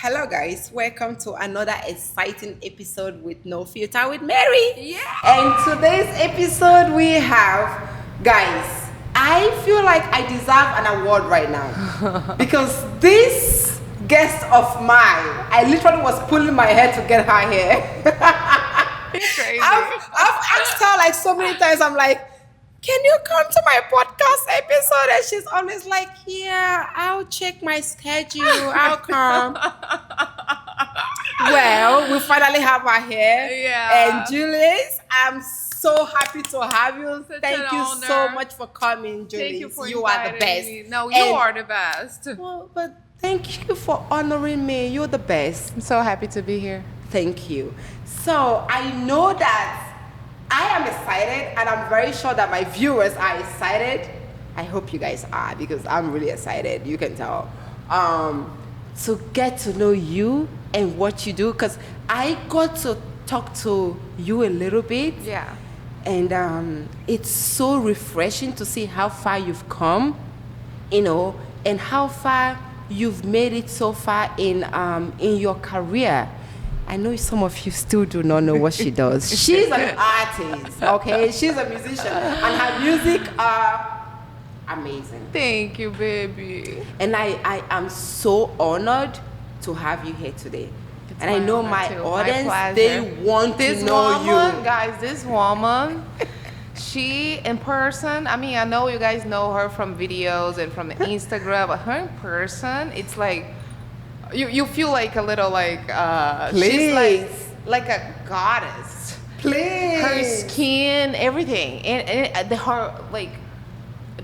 Hello, guys. Welcome to another exciting episode with No Filter with Mary. Yeah. And today's episode, we have, guys, I feel like I deserve an award right now because this guest of mine, I literally was pulling my hair to get her here. Crazy. I've asked her like so many times, I'm like, can you come to my podcast episode? And she's always like, yeah, I'll check my schedule. I'll come. Well, we finally have her here. Yeah. And Julius, I'm so happy to have you. Such Thank an you honor. so much for coming, Julius. Thank you for you are the inviting best. me. No, you And- are the best. Well, but thank you for honoring me. You're the best. I'm so happy to be here. Thank you. So I know that I am excited, and I'm very sure that my viewers are excited. I hope you guys are, because I'm really excited. You can tell. To get to know you and what you do, because I got to talk to you a little bit. Yeah. And it's so refreshing to see how far you've come, and how far you've made it so far in your career. I know some of you still do not know what she does. She's an artist, okay? She's a musician, and her music are amazing. Thank you, baby. And I am so honored to have you here today. It's and I my know honor my too. My audience, pleasure. they want This to know woman, you. guys, this woman, she in person, I mean, I know you guys know her from videos and from Instagram, but her in person, it's like, you feel like a little like, she's like a goddess. Please. Her skin, everything, and her like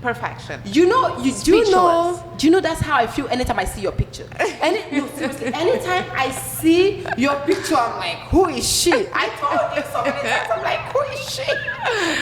perfection. You know, Speechless. do you know that's how I feel anytime I see your picture? No, seriously, anytime I see your picture, I'm like, who is she? I told you so many times, I'm like, who is she?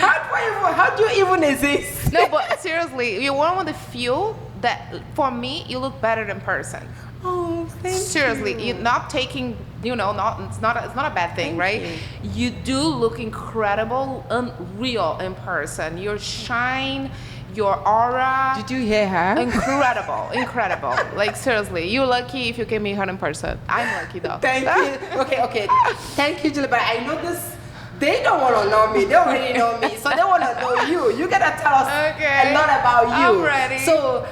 How do you even exist? No, but seriously, you're one of the few that, for me, you look better in person. Oh, thank Seriously, you. you're not taking, it's not a bad thing, right? You do look incredible, unreal in person. Your shine, your aura. Did you hear her? Incredible. Like seriously, you're lucky if you can meet her in person. I'm lucky though. Thank you. Okay. Thank you, Julie. But I know this. They don't want to know me. They already know me, so they want to know you. You gotta tell us Okay. a lot about you. I'm ready. So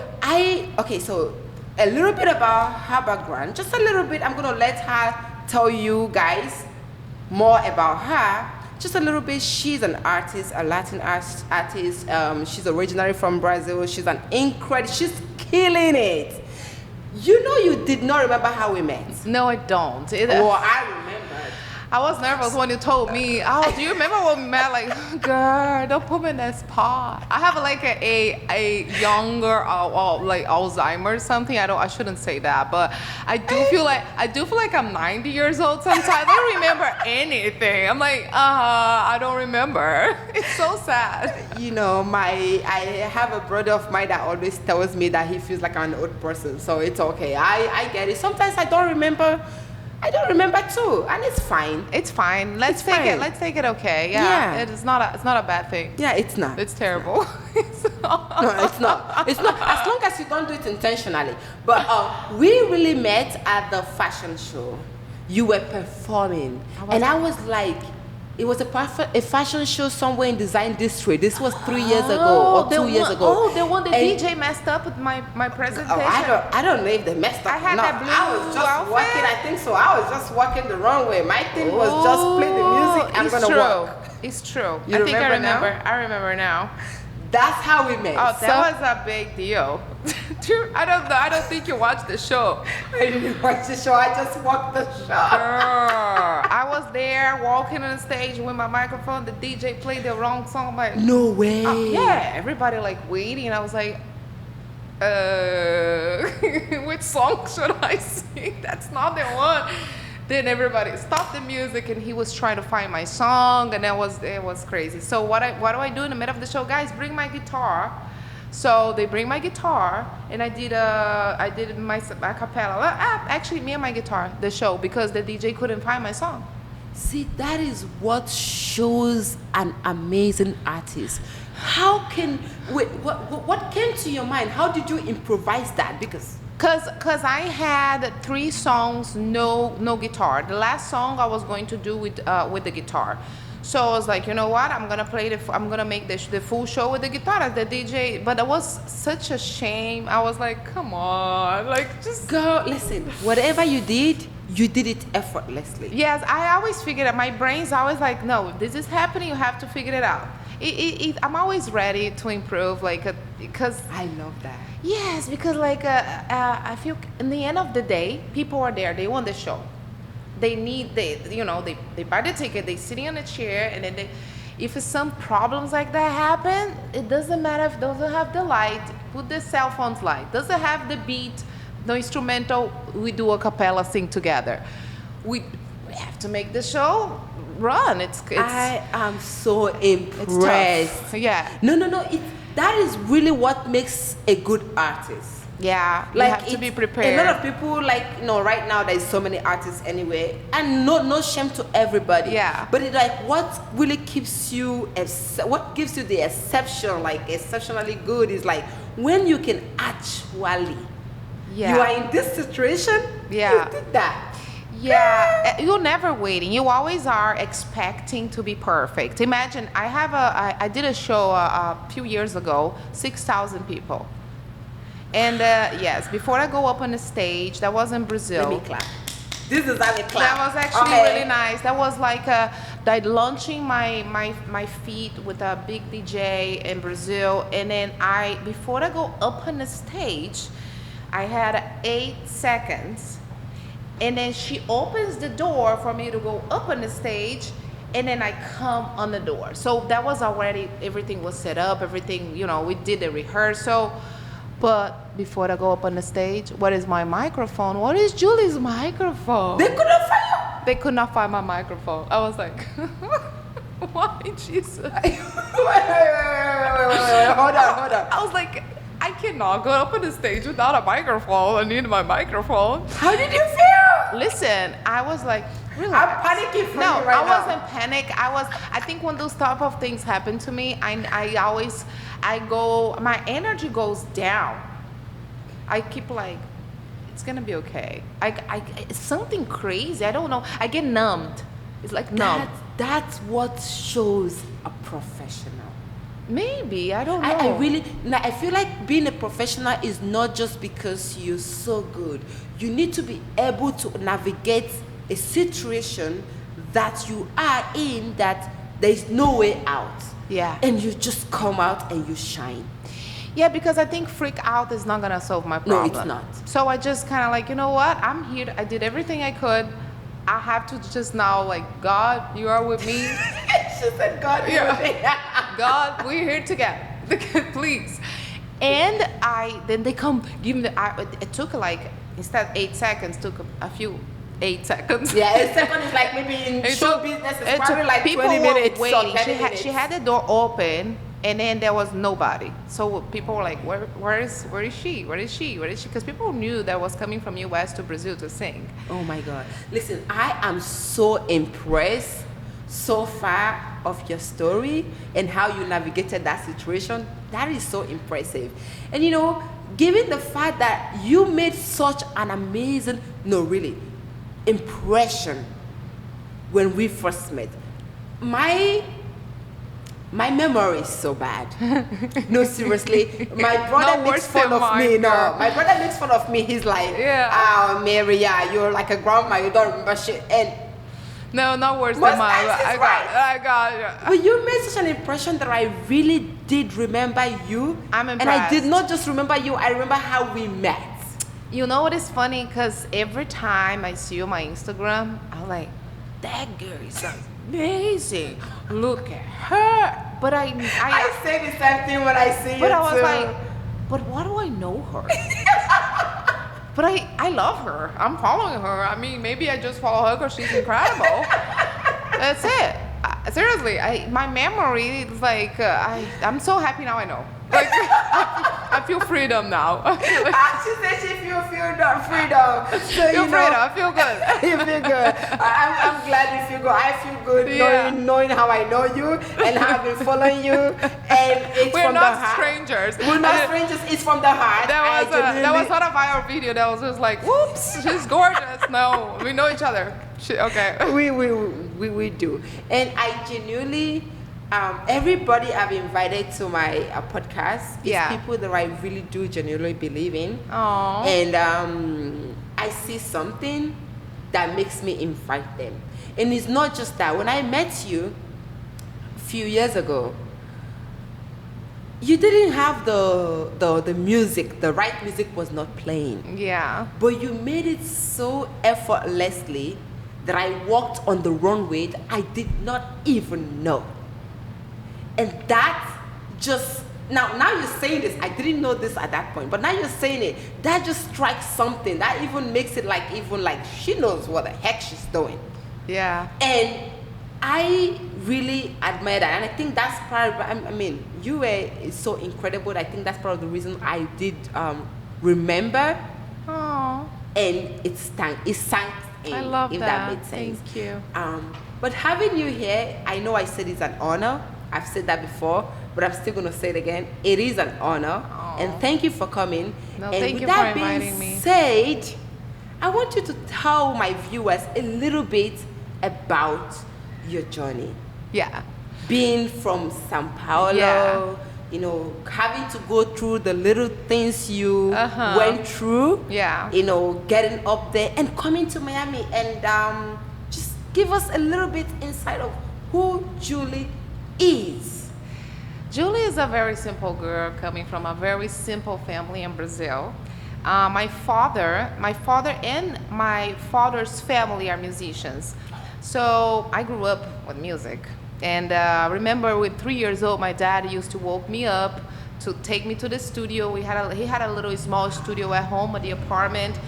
so a little bit about her background. Just a little bit. I'm gonna let her tell you guys more about her. Just a little bit. She's an artist, a Latin artist. She's originally from Brazil. She's an incredible. She's killing it. You did not remember how we met. No, I don't. Well, I remember. I was nervous when you told me. Oh, do you remember when we met? Like, girl, don't put me in that spot. I have like a younger, like Alzheimer's or something. I shouldn't say that, but I do feel like I'm 90 years old sometimes. I don't remember anything. I'm like, I don't remember. It's so sad. I have a brother of mine that always tells me that he feels like I'm an old person, so it's okay. I get it. Sometimes I don't remember too, and it's fine. It's fine. Let's take it. Okay. Yeah. It's not a bad thing. Yeah, it's not. It's terrible. No, it's not. It's not. As long as you don't do it intentionally. But we really met at the fashion show. You were performing, and I was like, it was a fashion show somewhere in Design District. This was 3 years ago or 2 years ago. Oh, the one the DJ messed up with my presentation. Oh, I don't know if they messed up. I had or not. that blue I was just outfit. walking. I think so. I was just walking the wrong way. My thing was just play the music. I'm It's gonna true. walk. It's true. You I think I remember now? remember. I remember now. That's how we met. Oh, that was a big deal. I don't know. I don't think you watched the show. I didn't watch the show. I just walked the show. Girl, I was there walking on the stage with my microphone. The DJ played the wrong song. I'm like, No way. yeah, everybody like waiting. I was like, which song should I sing? That's not the one. Then everybody stopped the music, and he was trying to find my song, and it was crazy. So what do I do in the middle of the show? Guys, bring my guitar. So they bring my guitar, and I did my a cappella. Actually, me and my guitar, the show, because the DJ couldn't find my song. See, that is what shows an amazing artist. How can what came to your mind? How did you improvise that? Because Cause I had 3 songs, no guitar. The last song I was going to do with the guitar. So I was like, you know what? I'm gonna make the full show with the guitar as the DJ. But it was such a shame. I was like, come on, like just Girl, listen, whatever you did it effortlessly. yes. I always figured out. My brain's always like, no, this is happening. You have to figure it out. I'm always ready to improve, like, because I love that. yes, because like I feel in the end of the day, people are there. They want the show. They buy the ticket. They sitting on a chair, and then if some problems like that happen, it doesn't matter if those don't have the light. Put the cell phone's light. Doesn't have the beat, no instrumental. We do a cappella, sing together. We have to make the show run. I am so it's impressed. tough. Yeah. No. That is really what makes a good artist. Yeah, you Like have to be it's- prepared. A lot of people right now there's so many artists anyway, and no shame to everybody. Yeah. But it's like what really keeps you, what gives you the exception, like exceptionally good, is like when you can actually. Yeah. You are in this situation. Yeah. You did that. Yeah, you're never waiting. You always are expecting to be perfect. Imagine I did a show a few years ago, 6,000 people. And yes, before I go up on the stage, that was in Brazil. Let me clap. This is how we clap. That was actually Okay. really nice. That was like like launching my feet with a big DJ in Brazil. And then before I go up on the stage, I had 8 seconds. And then she opens the door for me to go up on the stage, and then I come on the door. So that was already, everything was set up, everything, we did the rehearsal. But before I go up on the stage, what is my microphone? What is Julie's microphone? They couldn't find you. They could not find my microphone. I was like, why, Jesus? Wait. Hold on. I was like, I cannot go up on the stage without a microphone. I need my microphone. How did you feel? Listen, I was like, I'm relax. panicking for No, you right I now. wasn't panic. I think when those type of things happen to me, my energy goes down. I keep like, it's gonna be okay. It's something crazy. I don't know. I get numbed. It's like numb. That's what shows a professional. Maybe, I don't know. I feel like being a professional is not just because you're so good. You need to be able to navigate a situation that you are in that there's no way out. Yeah. And you just come out and you shine. Yeah, because I think freak out is not gonna solve my No, problem. it's not. So I just kind of like, you know what? I'm here. I did everything I could. I have to just now, like, God, you are with me. She said, God, God, we're here together. Please. And then they come give me it took like, instead of 8 seconds, took a few 8 seconds. Yeah, a second is like maybe in show business, it's probably like people 20 were minutes. waiting. Or 10 minutes. She had the door open, and then there was nobody. So people were like, where is she? Because people knew that was coming from US to Brazil to sing. Oh my God. Listen, I am so impressed so far of your story and how you navigated that situation. That is so impressive. And given the fact that you made such an amazing, impression when we first met. My memory is so bad. No, seriously. My brother makes fun of me. No, my brother makes fun of me. He's like, oh, Mary, you're like a grandma. You don't remember shit. And no, not worse than mine. I got you. But you made such an impression that I really did remember you. I'm impressed. And I did not just remember you. I remember how we met. You know what is funny? Because every time I see you on my Instagram, I'm like, that girl is amazing. Look at her. But I say the same thing when I see you. But I was like, but why do I know her? But I love her. I'm following her. I mean, maybe I just follow her because she's incredible. That's it. Seriously, my memory is like, I'm so happy now I know. Like, I feel freedom now. She said she feel freedom. So, Feel freedom. I feel good. You feel good. I'm glad you feel good. I feel good knowing how I know you and how I've been following you. And it's We're from the not heart. strangers. We're not strangers. It's from the heart. That was not a viral video. That was just like, whoops, she's gorgeous. No, we know each other. Okay. We do. And I genuinely, everybody I've invited to my podcast is people that I really do genuinely believe in. Aww. And I see something that makes me invite them. And it's not just that. When I met you a few years ago, you didn't have the music. The right music was not playing. Yeah. But you made it so effortlessly that I walked on the runway that I did not even know. And that just, now you're saying this, I didn't know this at that point, but now you're saying it, that just strikes something. That even makes it like, even like she knows what the heck she's doing. Yeah. And I really admire that. And I think that's part of, I mean, you were so incredible. I think that's part of the reason I did remember. Aww. And it sank in. I love if that. That made sense. Thank you. But having you here, I know I said it's an honor. I've said that before, but I'm still going to say it again. It is an honor. Aww. And thank you for coming. No, and thank with you that for being inviting me. said, I want you to tell my viewers a little bit about your journey. Yeah. Being from Sao Paulo, you know, having to go through the little things you went through. Yeah. You know, getting up there and coming to Miami, and just give us a little bit insight of who Julie is. Julie is a very simple girl coming from a very simple family in Brazil. My father and my father's family are musicians. So I grew up with music. And remember, with 3 years old, my dad used to woke me up to take me to the studio. He had a little small studio at home at the apartment,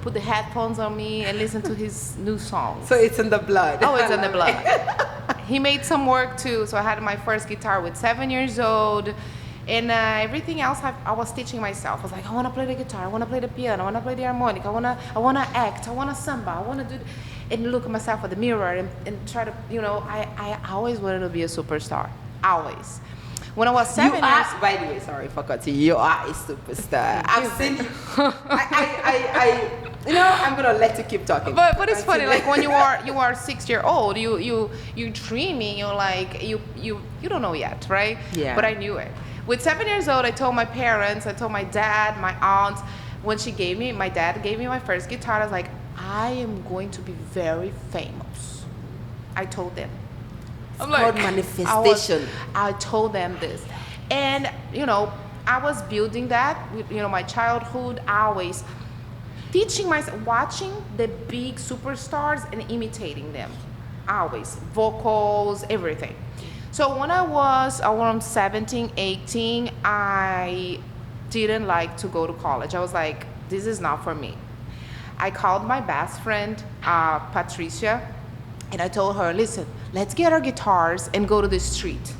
put the headphones on me and listen to his new songs. So it's in the blood. Oh, it's in the blood. He made some work too. So I had my first guitar with 7 years old. And everything else I was teaching myself. I was like, I want to play the guitar, I want to play the piano, I want to play the harmonica, I want to act, I want to samba, I want to do, and look at myself at the mirror and try to, you know, I always wanted to be a superstar, always. When I was 7 years, by the way, sorry for cutting you, are a superstar. I've seen you. I you know, I'm gonna let you keep talking. But it's funny, like when you are 6 years old, you're dreaming, you're like you don't know yet, right? Yeah. But I knew it. With 7 years old, I told my parents, I told my dad, my aunt, when my dad gave me my first guitar, I was like, I am going to be very famous. I told them. I'm like, manifestation. I told them this. And, you know, I was building that with, you know, my childhood, always teaching myself, watching the big superstars and imitating them. Always. Vocals, everything. So when I was around 17, 18, I didn't like to go to college. I was like, this is not for me. I called my best friend, Patricia, and I told her, listen, let's get our guitars and go to the street.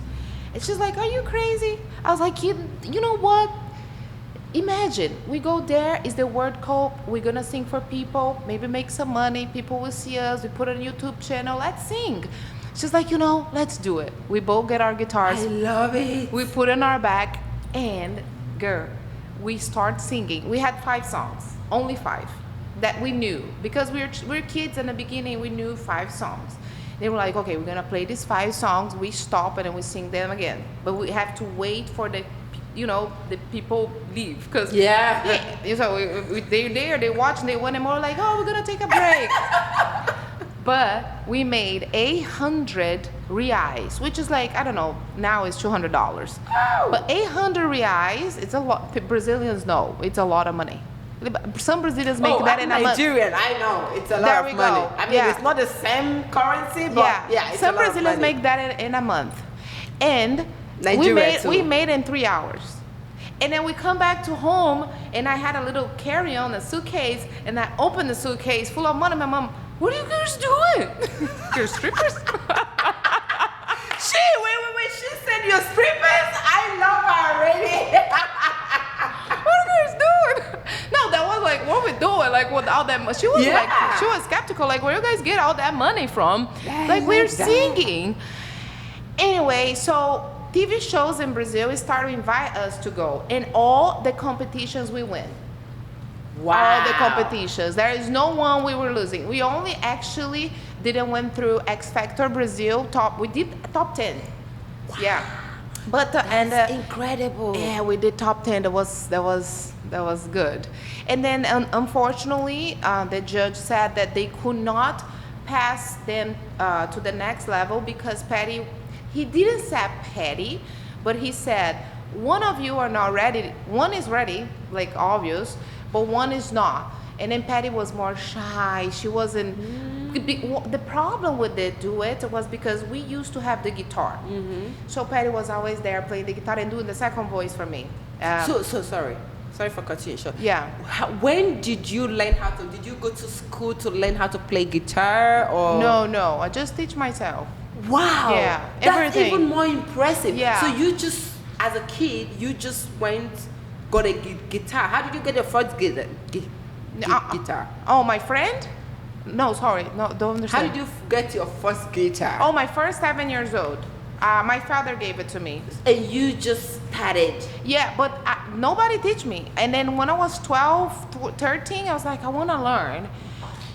And she's like, are you crazy? I was like, you know what? Imagine, we go there, it's the World Cup, we're gonna sing for people, maybe make some money, people will see us, we put it on a YouTube channel, let's sing. She's like, you know, let's do it. We both get our guitars. I love it. We put it in our bag, and girl, we start singing. We had 5 songs, only 5, that we knew. Because we're kids in the beginning, we knew 5 songs. They were like, okay, we're gonna play these 5 songs, we stop it and we sing them again. But we have to wait for the, you know, the people leave. Cause so they're there, they watch, and they want more like, oh, we're gonna take a break. But we made 800 reais, which is like, I don't know, now it's $200. Oh. But 800 reais, it's a lot. Brazilians know it's a lot of money. Some Brazilians make that in a month. Nigerian, I know, it's a lot of money. I mean, it's not the same currency, but it's some a lot Brazilians of money. make that in a month. And we made in 3 hours. And then we come back to home, and I had a little carry-on, a suitcase, and I opened the suitcase full of money. My mom, what are you guys doing? You're strippers? Wait. She said you're strippers? I love her already. like with all that. She was like, she was skeptical. Like, where you guys get all that money from? Like, we're singing. Anyway, so TV shows in Brazil started to invite us to go, and all the competitions we win. All the competitions. There is no one we were losing. We only actually didn't went through X Factor Brazil top. We did top 10. Yeah. But That's incredible. Yeah, we did top 10. That was good. And then unfortunately, the judge said that they could not pass them to the next level because Patty, he didn't say Patty, but he said one of you are not ready. One is ready, like obvious, but one is not. And then Patty was more shy. She wasn't. The problem with the duet was because we used to have the guitar. So Patty was always there playing the guitar and doing the second voice for me. So sorry for cutting you short. Yeah. When did you learn how to? Did you go to school to learn how to play guitar or? No. I just teach myself. Wow. Yeah. That's Everything. even more impressive. Yeah. So you just, as a kid, you just got a guitar. How did you get your first guitar? Oh, my friend? No, sorry. No, don't understand. How did you get your first guitar? Oh, my first 7 years old. My father gave it to me. And you just started. Yeah, but nobody teach me. And then when I was 12, 13, I was like, I want to learn.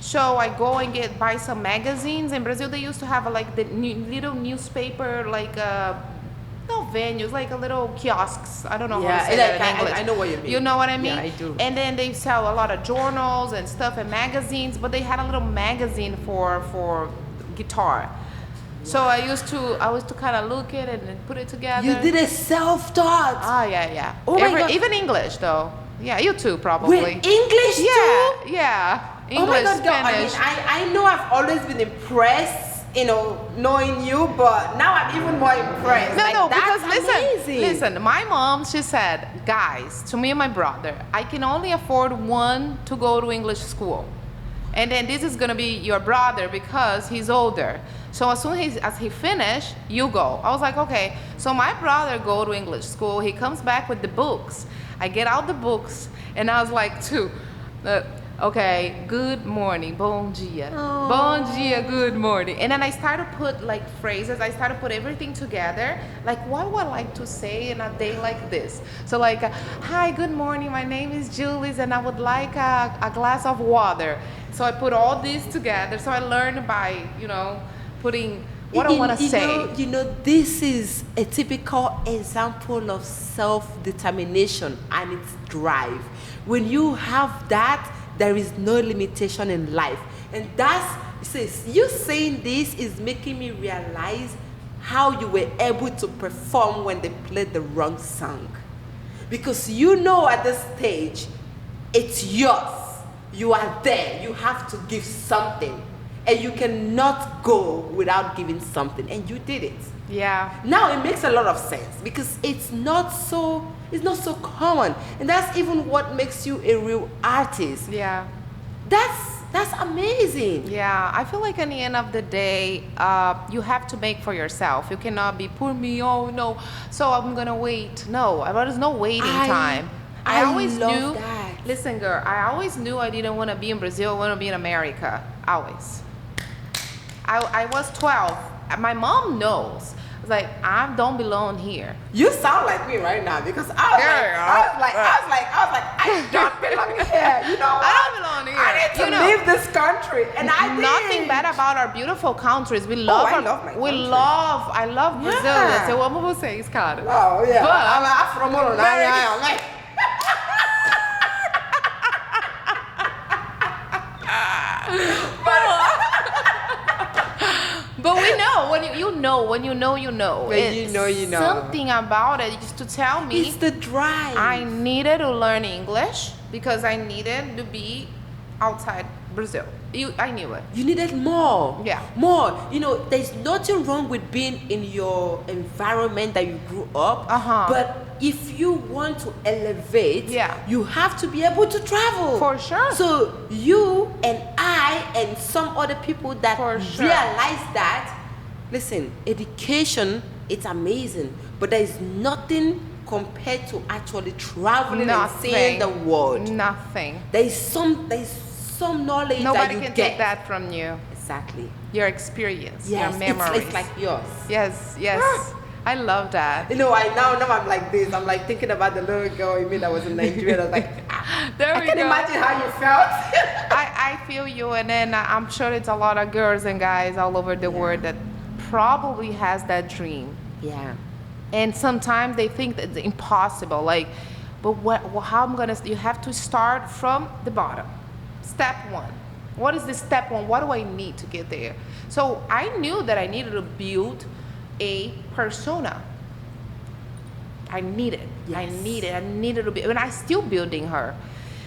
So I go and buy some magazines. In Brazil, they used to have like the little newspaper, like no venues, like a little kiosks. I don't know how to say that in English. I know what you mean. You know what I mean? Yeah, I do. And then they sell a lot of journals and stuff and magazines, but they had a little magazine for guitar. So I used to kind of look at it and put it together. You did it self-taught. Ah, yeah. Oh my God. Even English though. Yeah, you too probably. With English too? Yeah. Oh my English, God, girl. Spanish. I know I've always been impressed, knowing you, but now I'm even more impressed. No, that's because amazing. listen, my mom, she said, guys, to me and my brother, I can only afford one to go to English school. And then this is gonna be your brother because he's older. So as soon as he finish, you go. I was like, okay. So my brother go to English school. He comes back with the books. I get out the books, and I was like, okay, good morning, bom dia. Aww. Bom dia, good morning. And then I started to put like phrases, I started to put everything together. Like, what would I like to say in a day like this? So like, hi, good morning, my name is Julie, and I would like a glass of water. So I put all this together. So I learned by, putting what I want to say. This is a typical example of self-determination and its drive. When you have that, there is no limitation in life. And you saying this is making me realize how you were able to perform when they played the wrong song. Because at this stage, it's yours. You are there. You have to give something. And you cannot go without giving something. And you did it. Yeah. Now it makes a lot of sense because it's not so common. And that's even what makes you a real artist. Yeah. That's amazing. Yeah, I feel like at the end of the day, you have to make for yourself. You cannot be, poor me, oh no, so I'm gonna wait. No, there's no waiting time. I always knew, that. Listen girl, I always knew I didn't want to be in Brazil, I want to be in America, always. I was 12, my mom knows. I was like, I don't belong here. You sound like me right now because I was like, I don't belong here. I don't belong here. I need to leave this country, and I did. Nothing bad about our beautiful countries. We love. I love my country. I love Brazil. Yeah. Eu amo vocês, cara. Oh yeah. But I'm Afro-Moro now. But we know when you know. When you know, you know. Something about it used to tell me. It's the drive. I needed to learn English because I needed to be outside Brazil. I knew it. You needed more. Yeah. More. There's nothing wrong with being in your environment that you grew up. But if you want to elevate, you have to be able to travel. For sure. So you and I and some other people that realize that, listen, education, it's amazing, but there is nothing compared to actually traveling and seeing the world. Nothing. There's some knowledge that Nobody you can get. take that from you. Exactly. Your experience, Yes, your memories. it's like yours. Yes, yes. I love that. You know, now I'm like this. I'm like thinking about the little girl you mean that was in Nigeria. I was like, There I we can go. imagine how you felt. I feel you, and then I'm sure it's a lot of girls and guys all over the world that probably has that dream. Yeah. And sometimes they think that it's impossible. Like, but how I'm gonna? You have to start from the bottom. Step one. What is the step one? What do I need to get there? So I knew that I needed to build a persona. I needed to be, and I'm still building her.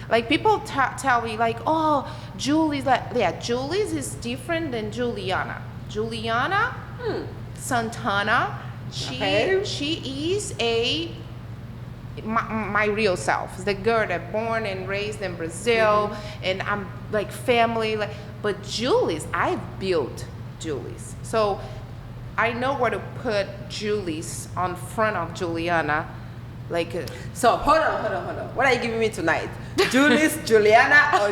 Like people tell me like, oh, Julie's like, yeah, Julie's is different than Juliana. Juliana Santana, she is my real self. The girl that born and raised in Brazil, and I'm like family. Like, but Julie's, I've built Julie's. So I know where to put Julie's on front of Juliana. Like, so hold on. What are you giving me tonight? Julie's, Juliana, or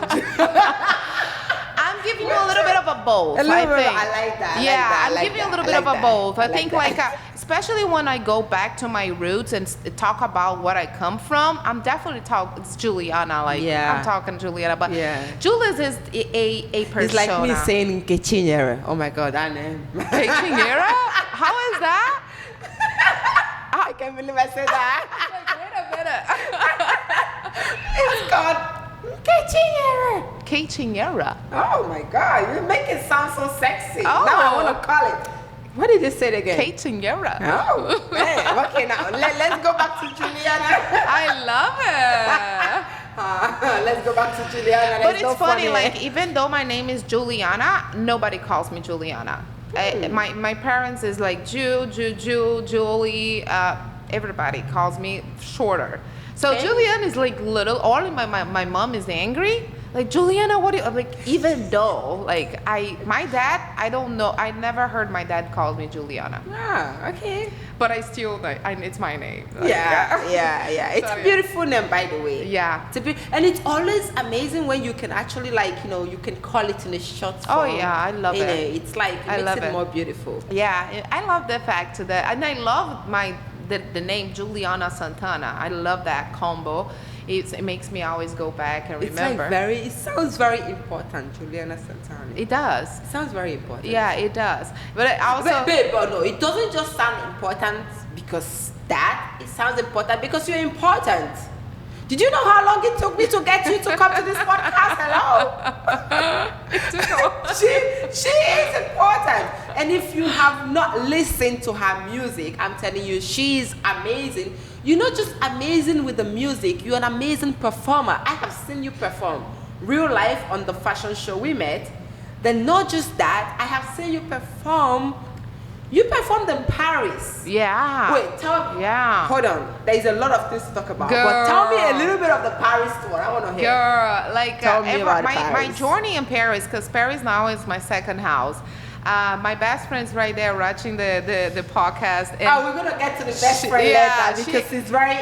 I'm giving you a little bit of a both. A little bit. think. I like that. I'm giving you a little bit of a both. I think like, especially when I go back to my roots and talk about what I come from, I'm definitely it's Juliana. Like, I'm talking Juliana, but Julie's is a persona. It's like me saying Kechinyere. Oh my God, that name. Kechinyere? How is that? I can't believe I said that. Wait a minute. It's called Kechinyere. Kechinyere. Oh my God, you make it sound so sexy. Oh. Now I want to call it. What did you say it again? Kechinyere. Oh, man. Okay, now let's go back to Juliana. I love it. Let's go back to Juliana. But it's funny, like, even though my name is Juliana, nobody calls me Juliana. My parents is like Julie. Everybody calls me shorter. So Juliana is like little. Only my mom is angry. Like, Juliana, what do you, like, even though, like, my dad, I don't know, I never heard my dad call me Juliana. Ah, okay. But I still, like, it's my name. Like, yeah. It's a beautiful name, by the way. Yeah. And it's always amazing when you can actually, like, you know, you can call it in a short form. Oh, yeah, I love it. It's like, it makes it more beautiful. Yeah, I love the fact that, and I love the name Juliana Santana. I love that combo. It makes me always go back and remember. It sounds very important, Juliana Santana. It does. It sounds very important. Yeah, it does. But it also... But no, it doesn't just sound important because it sounds important because you're important. Did you know how long it took me to get you to come to this podcast? Hello? She is important. And if you have not listened to her music, I'm telling you, she's amazing. You're not just amazing with the music, you're an amazing performer. I have seen you perform real life on the fashion show we met. Then not just that, I have seen you perform. You performed in Paris. Yeah. Wait, tell me. Yeah. Hold on. There's a lot of things to talk about. Girl. But tell me a little bit of the Paris tour. I want to hear. Girl, like Tell me about my Paris. journey in Paris, because Paris now is my second house. My best friend's right there watching the podcast. And we're gonna get to the best friend later because it's very.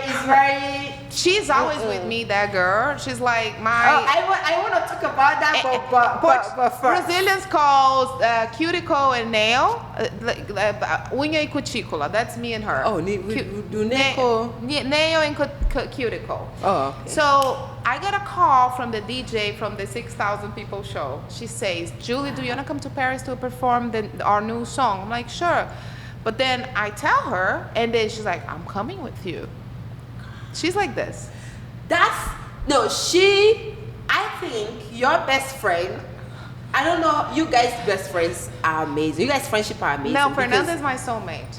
She's always with me, that girl. She's like my. I want to talk about that, but first. Brazilians call cuticle and nail, unha e cutícula. That's me and her. Oh, nail and cuticle. Oh. Okay. So I got a call from the DJ from the 6,000 people show. She says, Julie, do you want to come to Paris to perform our new song? I'm like, sure. But then I tell her, and then she's like, I'm coming with you. She's like this. I think your best friend, I don't know, you guys' best friends are amazing. You guys' friendship are amazing. No, Fernanda is my soulmate.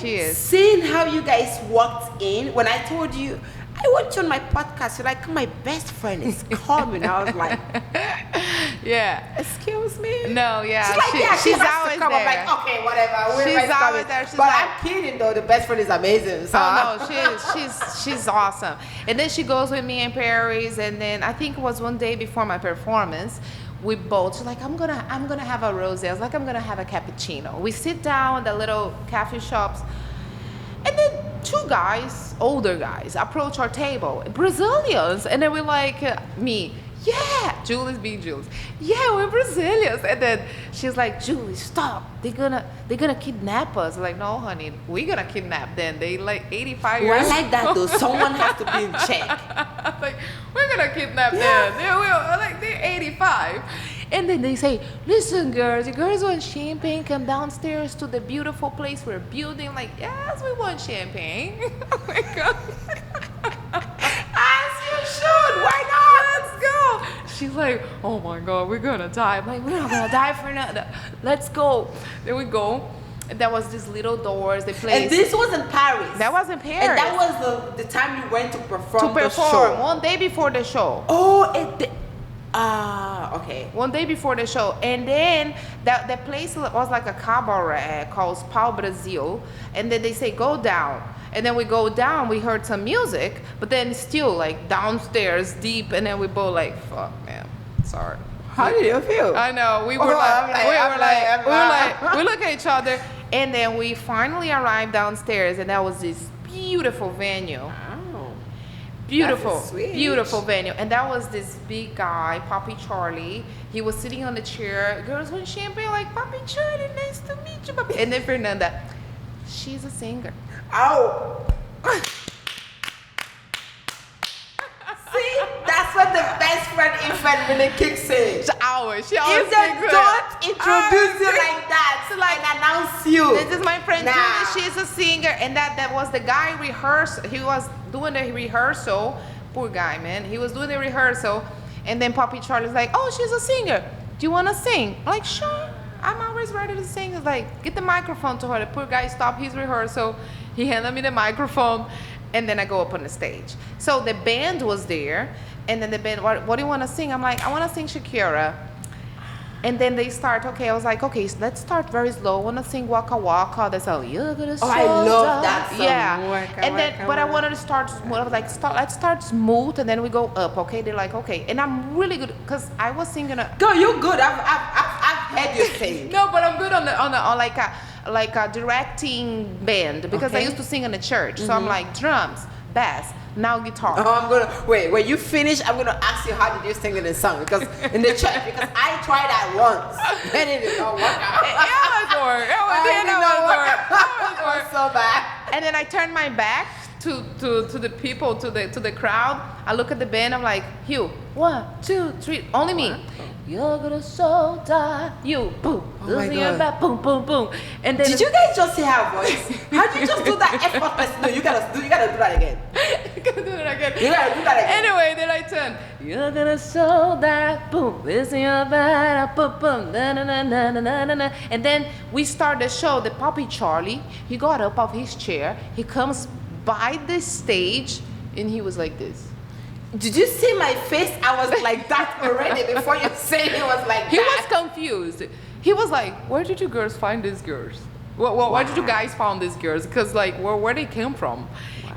She is. Seeing how you guys walked in, when I told you, I want you on my podcast, you're like, my best friend is coming. I was like, yeah. Excuse me? No, yeah. She's like, she's always there. I'm like, okay, whatever. She's always there. She's but like, I'm kidding though, the best friend is amazing. So. Oh no, she's awesome. And then she goes with me in Paris, and then I think it was one day before my performance, she's like, I'm gonna have a rosé. I was like, I'm gonna have a cappuccino. We sit down in the little cafe shops, and then two guys, older guys, approach our table, Brazilians, and then we're like, me, Yeah, Julie's being Jules. Yeah, we're Brazilians. And then she's like, Julie, stop. They're gonna kidnap us. I'm like, no, honey, we're gonna kidnap them. They like 85 Well, years I like that though. Someone has to be in check. like, we're gonna kidnap them. They will. Like, they're 85. And then they say, listen, girls, you girls want champagne? Come downstairs to the beautiful place we're building. Like, yes, we want champagne. Oh my God. As you should. Why not? Let's go. She's like, oh my God, we're gonna die. I'm like, we're not gonna die for nothing. Let's go. Then we go. And there was these little doors. They played. And this was in Paris. That was in Paris. And that was the time you went to perform to the perform show. one day before the show. Oh, okay. One day before the show. And then the place was like a cabaret called Pau Brasil. And then they say, go down. And then we go down, we heard some music, but then still like downstairs deep. And then we both like, fuck, man, sorry. How did you feel? I know. We were we look at each other. And then we finally arrived downstairs, and that was this beautiful venue. Wow. Beautiful, sweet. beautiful venue. And that was this big guy, Papi Charlie. He was sitting on the chair. Girls want champagne, like, Papi Charlie, nice to meet you, Papi. And then Fernanda, she's a singer. Oh. See, that's what the best friend infant really kicks in. She always If sings they good. don't introduce you like that, and announce you. This is my friend Nah. Julie, she's a singer. And that was the guy rehearsal. He was doing the rehearsal. Poor guy, man. He was doing the rehearsal. And then Papi Charlie's like, oh, she's a singer. Do you want to sing? I'm like, sure. I'm always ready to sing. It's like, get the microphone to her. The poor guy stopped his rehearsal. He handed me the microphone. And then I go up on the stage. So the band was there. And then the band, what do you want to sing? I'm like, I want to sing Shakira. And then they start, okay, I was like, okay, so let's start very slow. I want to sing Waka Waka. They say, you're gonna I love that song. Yeah. Waka, and then, waka, but I waka. wanted to start smooth. I was like, let's start smooth, and then we go up, okay? They're like, okay. And I'm really good, because I was singing Girl, you good. I've heard you sing. No, but I'm good on like a directing band, because I Okay. used to sing in the church. So I'm like, drums, bass, now guitar. Oh, I'm gonna wait. When you finish, I'm gonna ask you how did you sing in the song because in the church because I tried that once and it did not work out. It was So bad. And then I turned my back to the people, to the crowd. I look at the band. I'm like, Hugh, 1, 2, 3, only me. You're gonna so die. You boom. Oh my Your God. back, boom, boom, boom. And then Did you guys just hear her voice? How did you just do that effortless? No, you gotta do that again. You gotta do it again. You gotta do that again. Anyway, then I turn. You're gonna show that boom. This in your back, boom, boom, na na na na na na na. And then we start the show. The Papi Charlie, he got up off his chair. He comes by the stage, and he was like this. Did you see my face? I was like that already before you said it was like He that. was confused. He was like, "Where did you girls find these girls? Where did you guys find these girls? Because like, where they came from?"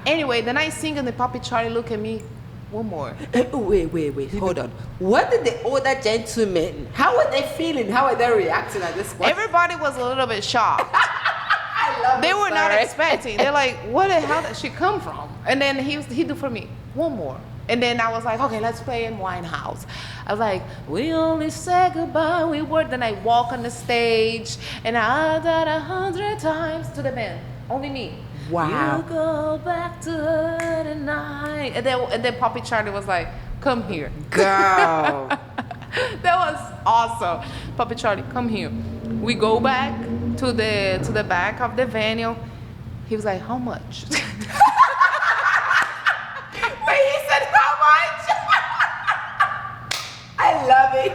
Anyway, then I sing, and the Papi Charlie look at me. One more. Wait, hold on. What did the older gentlemen, how were they feeling? How were they reacting at this point? Everybody was a little bit shocked. I love They this were not story. expecting. They're like, "Where the hell did she come from?" And then he do for me one more. And then I was like, "Okay, let's play in Winehouse." I was like, "We only said goodbye, we were." Then I walk on the stage, and I did 100 times to the band. Only me. Wow. You go back to her tonight. And then Papi Charlie was like, "Come here." Girl. That was awesome. Papi Charlie, come here. We go back to the back of the venue. He was like, "How much?" Wait, he said how much? I love it.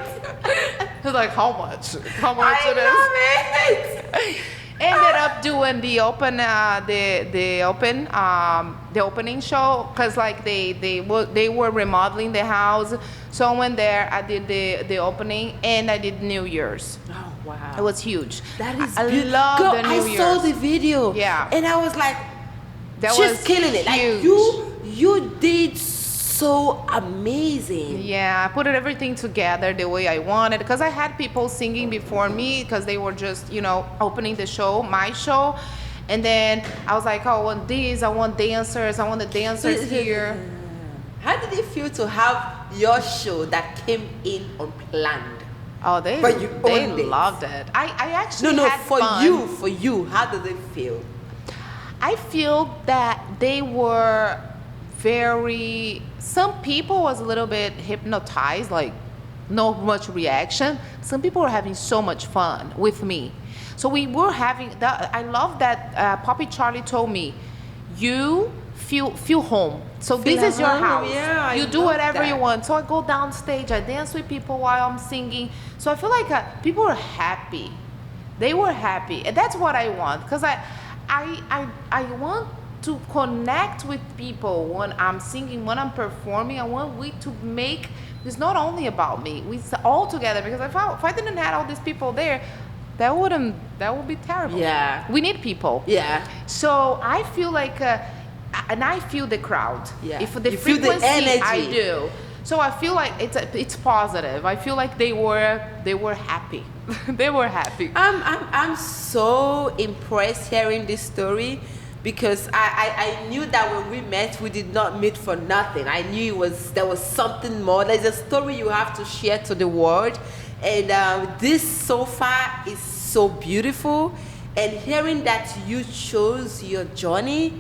He was like, "How much? How much I it is?" love it. Ended up doing the opening show because like they were remodeling the house. So I went there. I did the opening and I did New Year's. Oh wow. It was huge. That is I beautiful. love Girl, the New I saw Year's. the video. Yeah. And I was like, That she's was killing it. Like huge. you did so amazing. Yeah, I put everything together the way I wanted because I had people singing before me because they were just, opening the show, my show. And then I was like, oh, I want these, I want dancers, I want the dancers here. How did it feel to have your show that came in unplanned? Oh, they But you they owned it. loved it. I actually No, had for fun. for you, how did it feel? I feel that they were very. Some people was a little bit hypnotized, like no much reaction. Some people were having so much fun with me. So we were having that. I love that Poppy Charlie told me, you feel home. So Feel this is your at home, house. yeah, I you do love whatever that. you want. So I go downstage. I dance with people while I'm singing. So I feel like people are happy. They were happy, and that's what I want. Because I want to connect with people when I'm singing, when I'm performing. I want we to make this not only about me. We all together. Because if I didn't have all these people there, that would be terrible. Yeah. We need people. Yeah. So I feel like, and I feel the crowd. Yeah. If the You feel the frequency, energy. I do. So I feel like it's positive. I feel like they were happy. They were happy. I'm so impressed hearing this story because I knew that when we met, we did not meet for nothing. I knew there was something more. There's a story you have to share to the world, and this so far is so beautiful. And hearing that you chose your journey,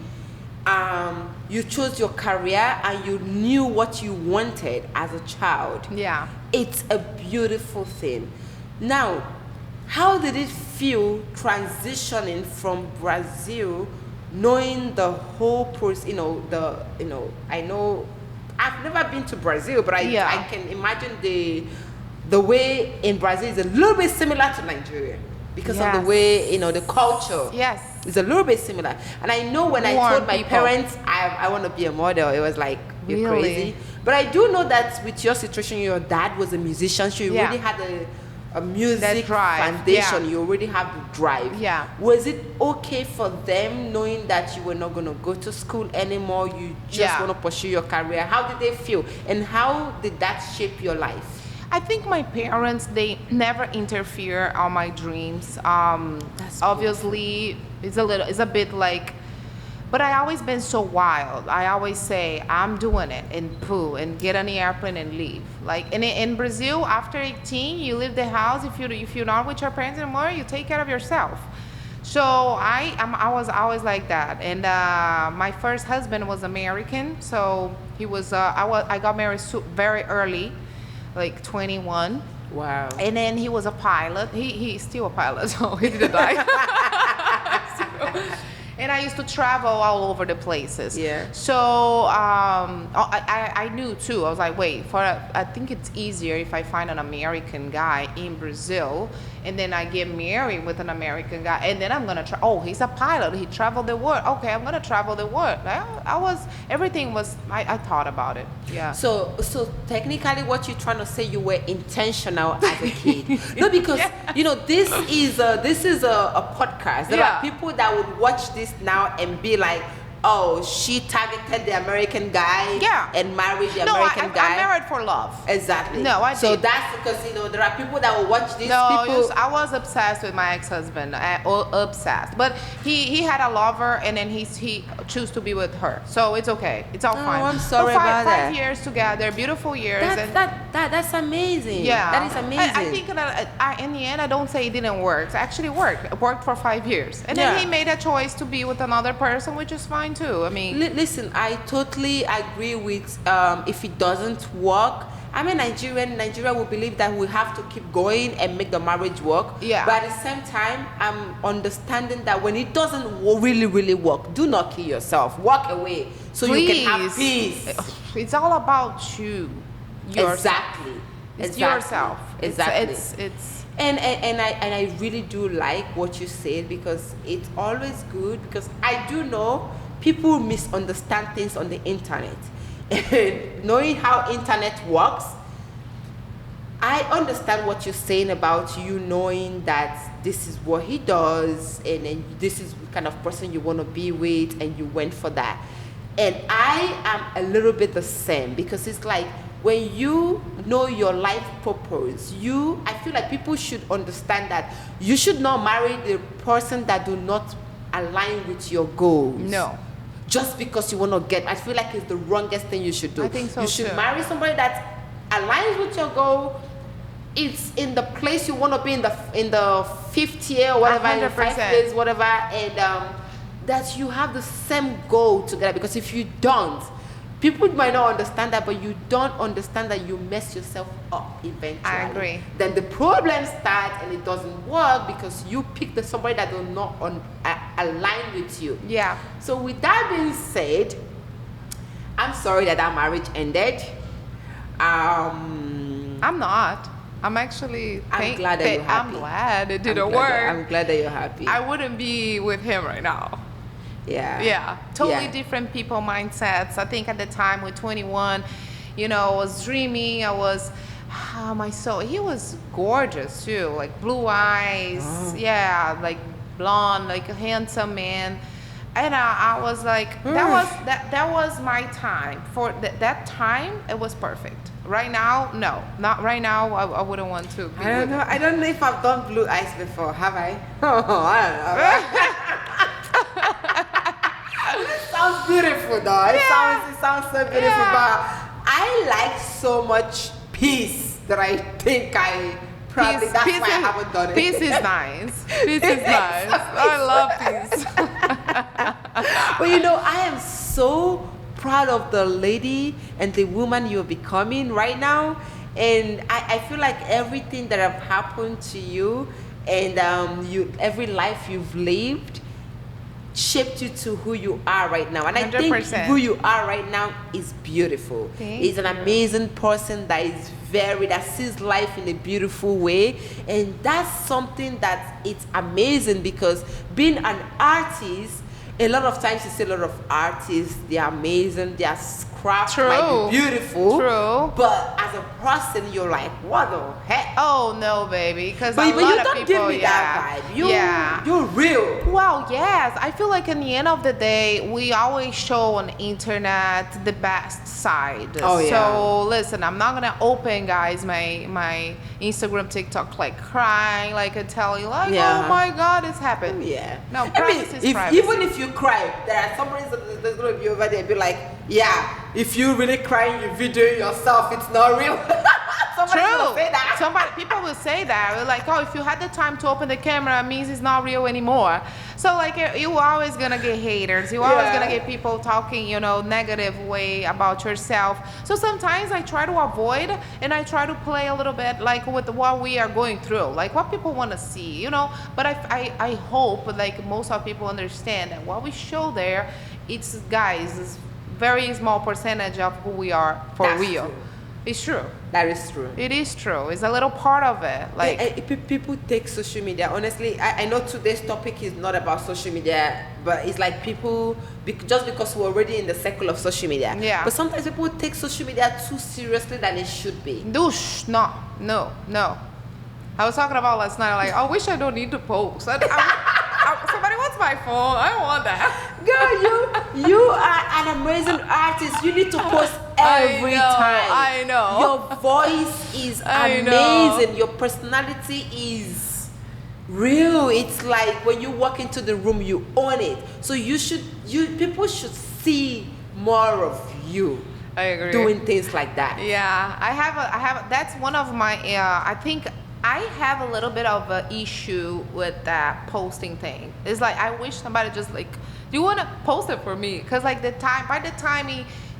you chose your career, and you knew what you wanted as a child. Yeah. It's a beautiful thing. Now, how did it feel transitioning from Brazil, knowing the whole process? I know I've never been to Brazil, but I can imagine the way in Brazil is a little bit similar to Nigeria because of the way the culture. Yes. It's a little bit similar. And I know when I Warm told my people. parents I want to be a model, it was like, you're Really? crazy. But I do know that with your situation, your dad was a musician, so you Yeah. already had a music That drive, foundation. yeah. You already have the drive. Yeah. Was it okay for them knowing that you were not going to go to school anymore? You just Yeah. want to pursue your career? How did they feel? And how did that shape your life? I think my parents, they never interfere on my dreams. That's Obviously, it's a bit like, but I always been so wild. I always say, I'm doing it, and poo, and get on the airplane and leave. Like in Brazil, after 18, you leave the house. If you're not with your parents anymore, you take care of yourself. So I was always like that. And my first husband was American, so he was. I got married very early, like 21. Wow. And then he was a pilot. He's still a pilot, so he didn't die. And I used to travel all over the places. Yeah. So I knew too. I was like, wait, I think it's easier if I find an American guy in Brazil, and then I get married with an American guy, and then I'm gonna try. Oh, he's a pilot. He traveled the world. Okay, I'm gonna travel the world. I thought about it. Yeah. So technically, what you're trying to say, you were intentional as a kid. No, because this is a podcast. There are people that would watch this now and be like, oh, she targeted the American guy and married the American guy. I'm married for love. Exactly. No, I So did. that's because there are people that will watch this. No, people. I was obsessed with my ex-husband. Obsessed, but he had a lover, and then he chose to be with her. So it's okay. It's all fine. I'm sorry So about that. 5 years together, beautiful years. That's amazing. Yeah, That is amazing. I think that in the end, I don't say it didn't work. It actually worked. It worked for 5 years, and then he made a choice to be with another person, which is fine too. I mean, Listen, I totally agree with if it doesn't work. I'm a Nigerian. Nigeria will believe that we have to keep going and make the marriage work. Yeah. But at the same time, I'm understanding that when it doesn't really, really work, do not kill yourself. Walk away so you can have peace. It's all about you. Exactly. It's yourself. Exactly. It's And I really do like what you said, because it's always good, because I do know people misunderstand things on the internet. And knowing how internet works, I understand what you're saying about you knowing that this is what he does, and then this is the kind of person you want to be with, and you went for that. And I am a little bit the same, because it's like, when you know your life purpose, I feel like people should understand that you should not marry the person that do not align with your goals. no. just because you want to get. I feel like it's the wrongest thing you should do. I think so You should too. marry somebody that aligns with your goal. It's in the place you want to be in the fifth year or whatever, in 5 100%. years, whatever, and that you have the same goal together. Because if you don't, people might not understand that, but you don't understand that you mess yourself up eventually. I agree. Then the problem starts and it doesn't work because you picked somebody that will not align with you. Yeah. So with that being said, I'm sorry that marriage ended. I'm not. I'm actually. I'm glad that you're happy. I'm glad it didn't work. I'm glad that you're happy. I wouldn't be with him right now. Yeah. Yeah, totally Yeah. different people mindsets. I think at the time with 21, I was dreamy. I was, my soul. He was gorgeous too, like blue eyes. Oh. Yeah, like blonde, like a handsome man. And I was like, that was my time. For that time, it was perfect. Right now, no, not right now. I wouldn't want to. Be I don't with know. him. I don't know if I've done blue eyes before. Have I? Oh, I don't know. It sounds beautiful, though. It sounds so beautiful. Yeah. But I like so much peace that I think I probably. That's why I haven't done it. Peace is nice. Peace is nice. I love peace. But I am so proud of the lady and the woman you're becoming right now, and I feel like everything that have happened to you and every life you've lived shaped you to who you are right now, and I think 100%. who you are right now is beautiful. Thank He's an you. amazing person that sees life in a beautiful way, and that's something that it's amazing because being an artist, a lot of times you see a lot of artists, they're amazing, their craft might be beautiful. True. But as a person, you're like, what the heck? Oh no, baby, because But a you lot of don't people, give me that vibe. You're real. Well, yes. I feel like in the end of the day, we always show on the internet the best side. Oh, yeah. So listen, I'm not gonna open, guys, my Instagram, TikTok, like crying, like and tell you, like, Yeah. oh my God, it's happened. Yeah. No, privacy is privacy. Even if you cry, there are somebody that's going to be over there and be like, yeah, if you really cry and you video yourself, it's not real. Somebody's True. gonna say that. People will say that. They're like, oh, if you had the time to open the camera, it means it's not real anymore. So like, you're always gonna get haters. You're always gonna get people talking, negative way about yourself. So sometimes I try to avoid and I try to play a little bit like with what we are going through, like what people want to see, But I hope like most of people understand that what we show there, it's very small percentage of who we are for That's real. true. It's true. That is true. It is true. It's a little part of it. Like, People take social media. Honestly, I know today's topic is not about social media, but it's like people, just because we're already in the circle of social media. Yeah. But sometimes people take social media too seriously than it should be. douche. No. I was talking about last night, like, I wish I don't need to post. Somebody wants my phone. I don't want that. Girl, you are an amazing artist. You need to post every time. I know. Your voice is I know. amazing. Your personality is real. It's like when you walk into the room, you own it. So people should see more of you. I agree. Doing things like that. Yeah, I have. That's one of my. I think I have a little bit of an issue with that posting thing. It's like I wish somebody just like, do you want to post it for me? Because like by the time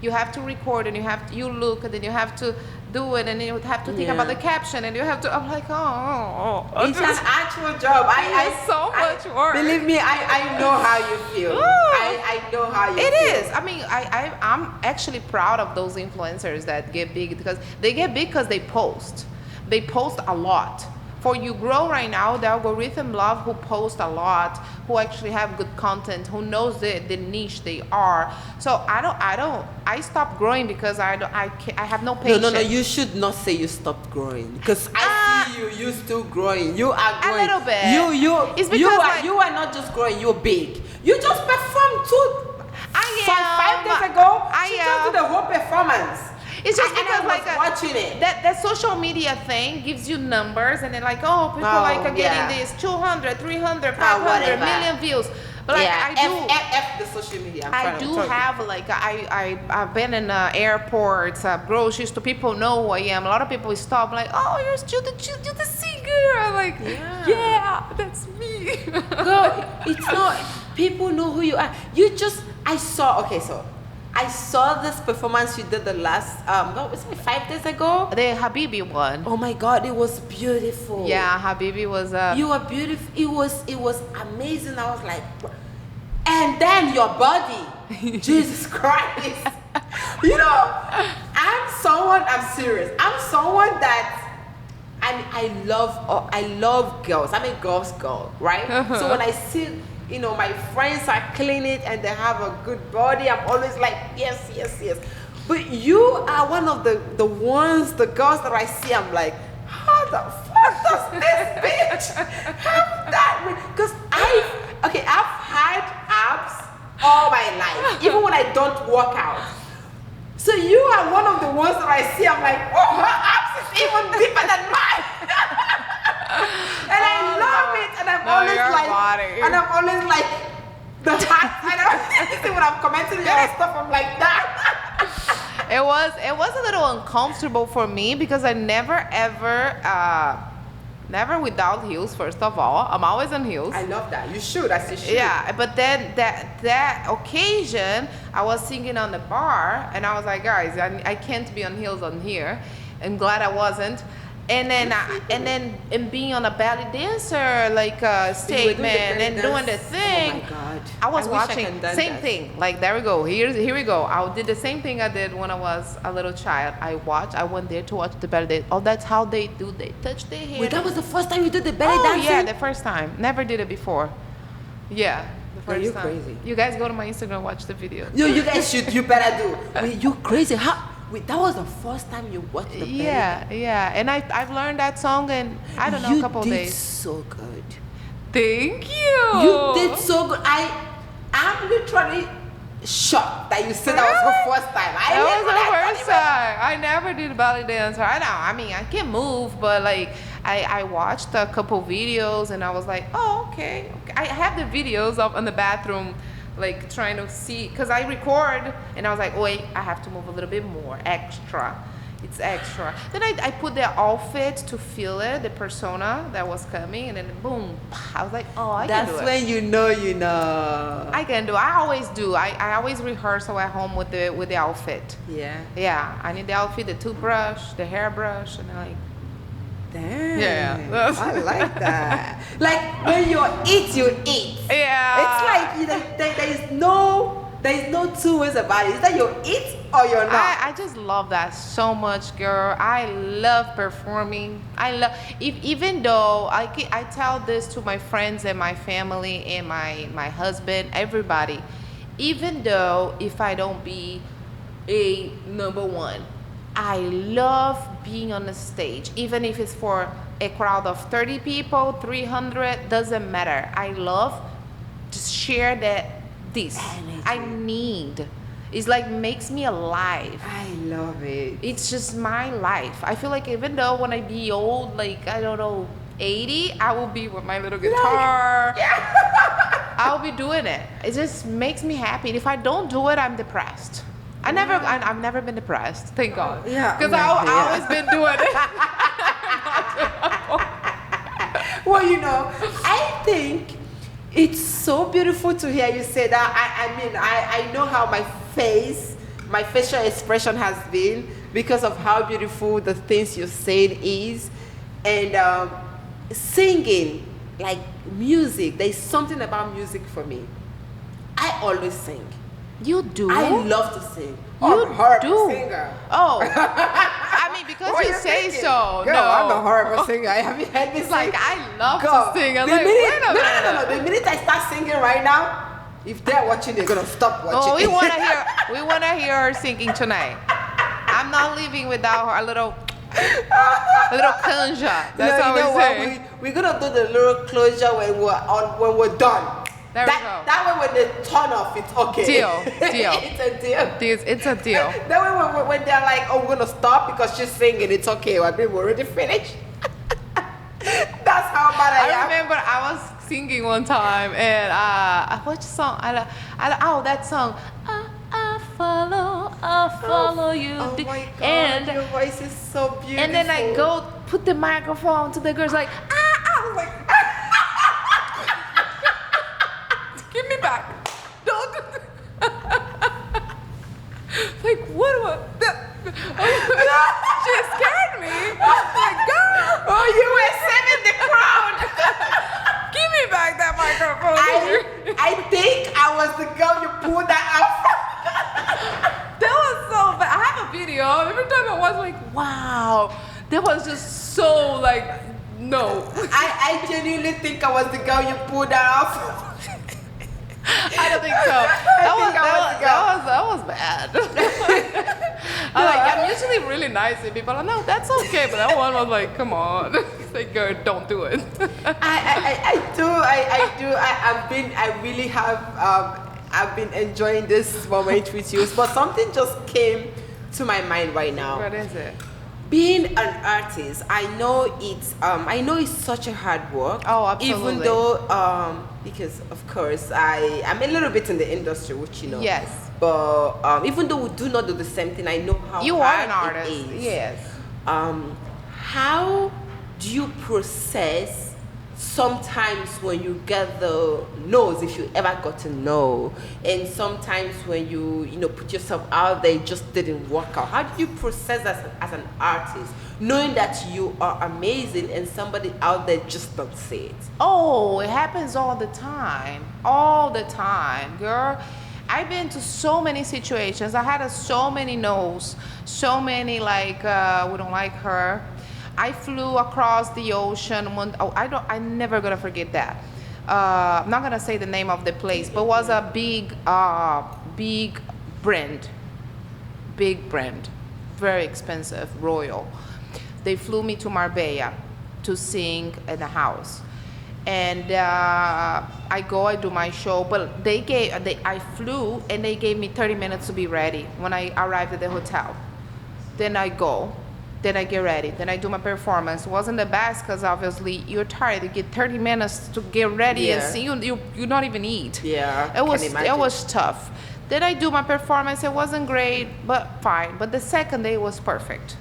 you have to record and you look and then you have to do it and then you have to think about the caption and you have to. I'm like, oh. It's an actual job. It's so much work. Believe me, I know how you feel. Ooh. I know how you feel. It is. I mean, I'm actually proud of those influencers that get big because they get big because they post. They post a lot. For you grow right now, the algorithm love who post a lot, who actually have good content, who knows the niche they are. So I stopped growing because I have no patience. No, you should not say you stopped growing because I see you still growing. You are growing. A little bit. It's because you are not just growing, you're big. You just performed 5 days ago. She just did the whole performance. It's just and because I was watching it. That social media thing gives you numbers and then like, oh, people are getting this 200, 300, 500 million views. But like yeah, I do. F the social media. I do have like I've been in airports, groceries store. People know who I am. A lot of people stop like, oh, you're the singer. I'm like, yeah, that's me. Girl, it's not. People know who you are. I saw this performance you did the last what was it, 5 days ago? The Habibi one. Oh my God, it was beautiful. Yeah, Habibi was. You were beautiful. It was amazing. I was like, and then your body, Jesus Christ. You know, I'm serious. I'm someone that I love girls. I'm a girl's girl, right? So when I see, you know, my friends are killing it and they have a good body, I'm always like, yes, yes, yes. But you are one of the girls that I see, I'm like, how the fuck does this bitch have that? Because I've had abs all my life, even when I don't work out. So you are one of the ones that I see, I'm like, oh, her abs is even deeper than mine. And I love it. And I'm always like, the hat. I don't see when I'm commenting your stuff, I'm like that. It was a little uncomfortable for me because I never without heels. First of all, I'm always on heels. I love that. You should. I say should. Yeah, but then that occasion, I was singing on the bar, and I was like, guys, I can't be on heels on here. I'm glad I wasn't. And then being on a belly dancer like statement and doing the thing. Oh my God! I was watching same thing. Like there we go. Here we go. I did the same thing I did when I was a little child. I went there to watch the belly dance. Oh, that's how they do. They touch their hair. Wait, that was the first time you did the belly dancing? Yeah, the first time. Never did it before. Yeah. The first you're time. Crazy. You guys go to my Instagram, watch the video. You guys should. You better do. Wait, you crazy? Wait, that was the first time you watched the belly dance? Yeah. And I've learned that song in, I don't know, a couple days. You did so good. Thank you. You did so good. I'm literally shocked that you said that was her first time. That was the first time. I never did belly dance. I mean, I can move, but like, I watched a couple videos and I was like, oh, okay. I have the videos up in the bathroom, like trying to see, because I record and I was like, wait, I have to move a little bit more, extra. It's extra. Then I put the outfit to feel it, the persona that was coming, and then boom, I was like, oh, I can do it. That's when you know. I can do. I always do. I always rehearsal at home with the outfit. Yeah. Yeah. I need the outfit, the toothbrush, the hairbrush, and like. Damn. Yeah. I like that. Like when you eat, you eat. Yeah. It's like there is no two ways about it. It's that you eat or you're not. I just love that so much, girl. I love performing. Even though I tell this to my friends and my family and my husband, everybody. Even though if I don't be a number one, I love being on the stage, even if it's for a crowd of 30 people, 300, doesn't matter. I love to share this. I need. It's like makes me alive. I love it. It's just my life. I feel like even though when I be old, like, I don't know, 80, I will be with my little guitar. I'll be doing it. It just makes me happy. If I don't do it, I'm depressed. I've never been depressed, thank God. Yeah. Because I've always been doing it. Well, you know, I think it's so beautiful to hear you say that. I know how my facial expression has been because of how beautiful the things you said is. And singing, like music, there's something about music for me. I always sing. You do? I love to sing. You I'm a horrible do? singer. Oh. I mean, because you say thinking? so. Girl, no. I'm a horrible singer. Have you heard me It's sing? like, I love Girl, to sing. I'm the like, minute, wait a minute. No. The minute I start singing right now, if they're watching, they're gonna stop watching. Oh, we wanna hear her singing tonight. I'm not leaving without her a little closure. That's how we say. We're gonna do the little closure when we're done. There we go. That way when they turn off, it's okay. Deal. It's a deal. It's a deal. That way when they're like, oh, we're gonna stop because she's singing, it's okay. I mean, we're already finished. That's how bad I am. I remember I was singing one time, and what song? Oh, that song. I follow you. Oh my God, and your voice is so beautiful. And then I go put the microphone to the girls like, I was like, give me back. Don't. Like, what? She scared me. Like, girl. Oh, you were saving the crowd. Give me back that microphone. I think I was the girl you pulled that out from. That was so bad. I have a video. Every time I was like, wow. That was just so like, no. I genuinely think I was the girl you pulled that off. I don't think so. That was bad. I'm usually really nice to people. No, that's okay. But that one was like, come on. It's like, girl, don't do it. I've been enjoying this moment with you. But something just came to my mind right now. What is it? Being an artist, I know it's such a hard work. Oh, absolutely. Even though, because of course I'm a little bit in the industry, which you know. Yes. But even though we do not do the same thing, I know how you hard are an artist. it is. Yes. How do you process sometimes when you get the no's, if you ever got to know, and sometimes when you put yourself out there, it just didn't work out? How do you process as an artist, knowing that you are amazing and somebody out there just don't see it? Oh, it happens all the time. All the time, girl. I've been to so many situations. I had so many no's, so many like, we don't like her. I flew across the ocean. I'm never gonna forget that. I'm not gonna say the name of the place, but it was a big brand, very expensive, royal. They flew me to Marbella to sing in a house, and I do my show. But I flew and they gave me 30 minutes to be ready when I arrived at the hotel. Then I go. Then I get ready. Then I do my performance. It wasn't the best because obviously you're tired. You get 30 minutes to get ready and sing. You don't even eat. Yeah, it was tough. Then I do my performance. It wasn't great, but fine. But the second day was perfect.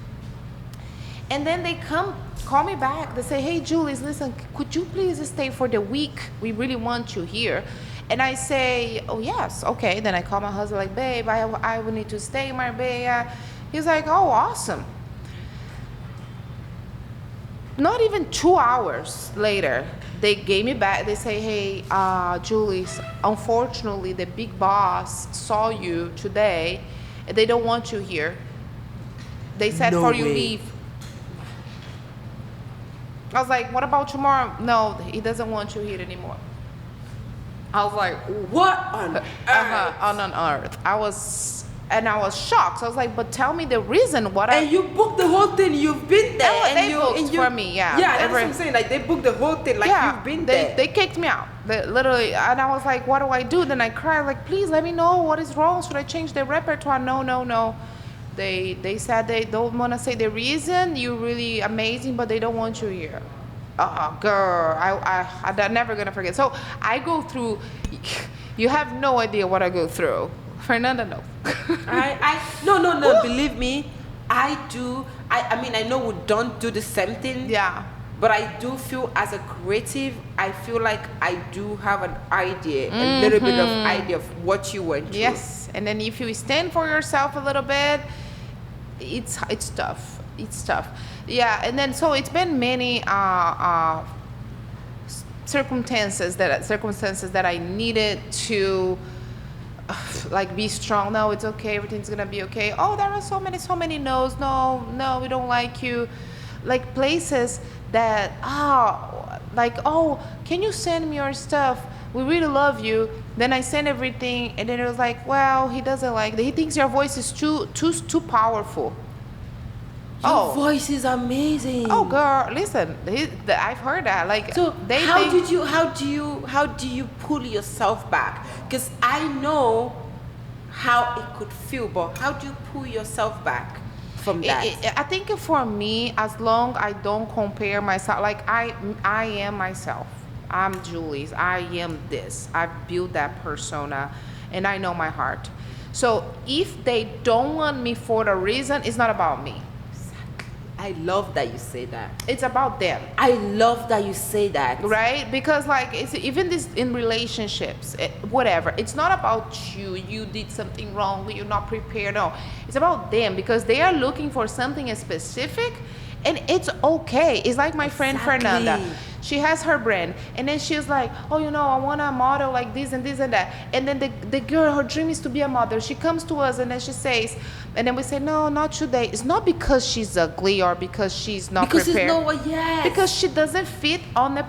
And then they call me back. They say, "Hey, Julius, listen, could you please stay for the week? We really want you here." And I say, "Oh yes, okay." Then I call my husband like, "Babe, I will need to stay in Marbella." He's like, "Oh, awesome." Not even 2 hours later, they gave me back. They say, "Hey, Julius, unfortunately, the big boss saw you today, and they don't want you here. They said No for you way. leave." I was like, "What about tomorrow?" "No, he doesn't want you here anymore." I was like, What on earth? on earth. I was shocked. So I was like, "But tell me the reason." And you booked the whole thing. You've been there. They booked for me, yeah. Yeah, that's what I'm saying. Like they booked the whole thing. Like you've been there. They kicked me out. They literally, and I was like, "What do I do?" Then I cried, like, "Please let me know what is wrong. Should I change the repertoire?" No. They said they don't want to say the reason. You're really amazing, but they don't want you here. Girl, I'm never gonna forget. So I go through. You have no idea what I go through. Fernanda, no. No. Believe me, I do. I mean, I know we don't do the same thing. Yeah. But I do feel as a creative, I feel like I do have an idea, a little bit of idea of what you went through. Yes, and then if you stand for yourself a little bit, it's tough. It's tough. Yeah, and then so it's been many circumstances that I needed to like be strong. No, it's okay. Everything's gonna be okay. Oh, there are so many no's. No, we don't like you. Like places that can you send me your stuff? We really love you. Then I send everything, and then it was like, well, he doesn't like that. He thinks your voice is too powerful. Your voice is amazing. Oh, girl, listen. I've heard that. Like, so how do you pull yourself back? Because I know how it could feel, but how do you pull yourself back from that? I think for me, as long I don't compare myself, like I am myself. I'm Julie's. I am this. I built that persona, and I know my heart. So if they don't want me for the reason, it's not about me. I love that you say that. It's about them. I love that you say that. Right? Because like it's even this in relationships, whatever. It's not about you. You did something wrong. You're not prepared. No, it's about them because they are looking for something specific, and it's okay. It's like my friend Fernanda. She has her brand, and then she's like, oh, you know, I want a model like this and this and that. And then the girl, her dream is to be a model. She comes to us, and then she says, and then we say, no, not today. It's not because she's ugly or because she's not because prepared. Because she doesn't fit on the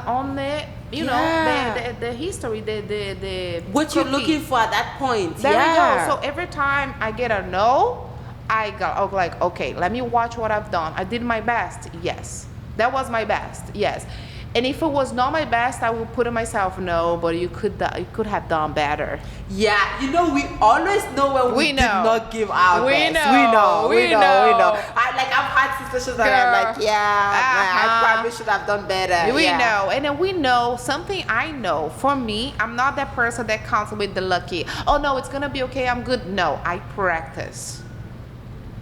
on the you know the history, the what you're looking for at that point. There we go. So every time I get a no, I go like, okay, let me watch what I've done. I did my best. Yes. That was my best, yes. And if it was not my best, I would put it myself, no, but you could have done better. Yeah, you know, we always know when we did not give our best. We know. I've had situations that I'm like, I probably should have done better. We know, and then we know something. I know, for me, I'm not that person that counts with the lucky. Oh no, it's gonna be okay. I'm good. No, I practice.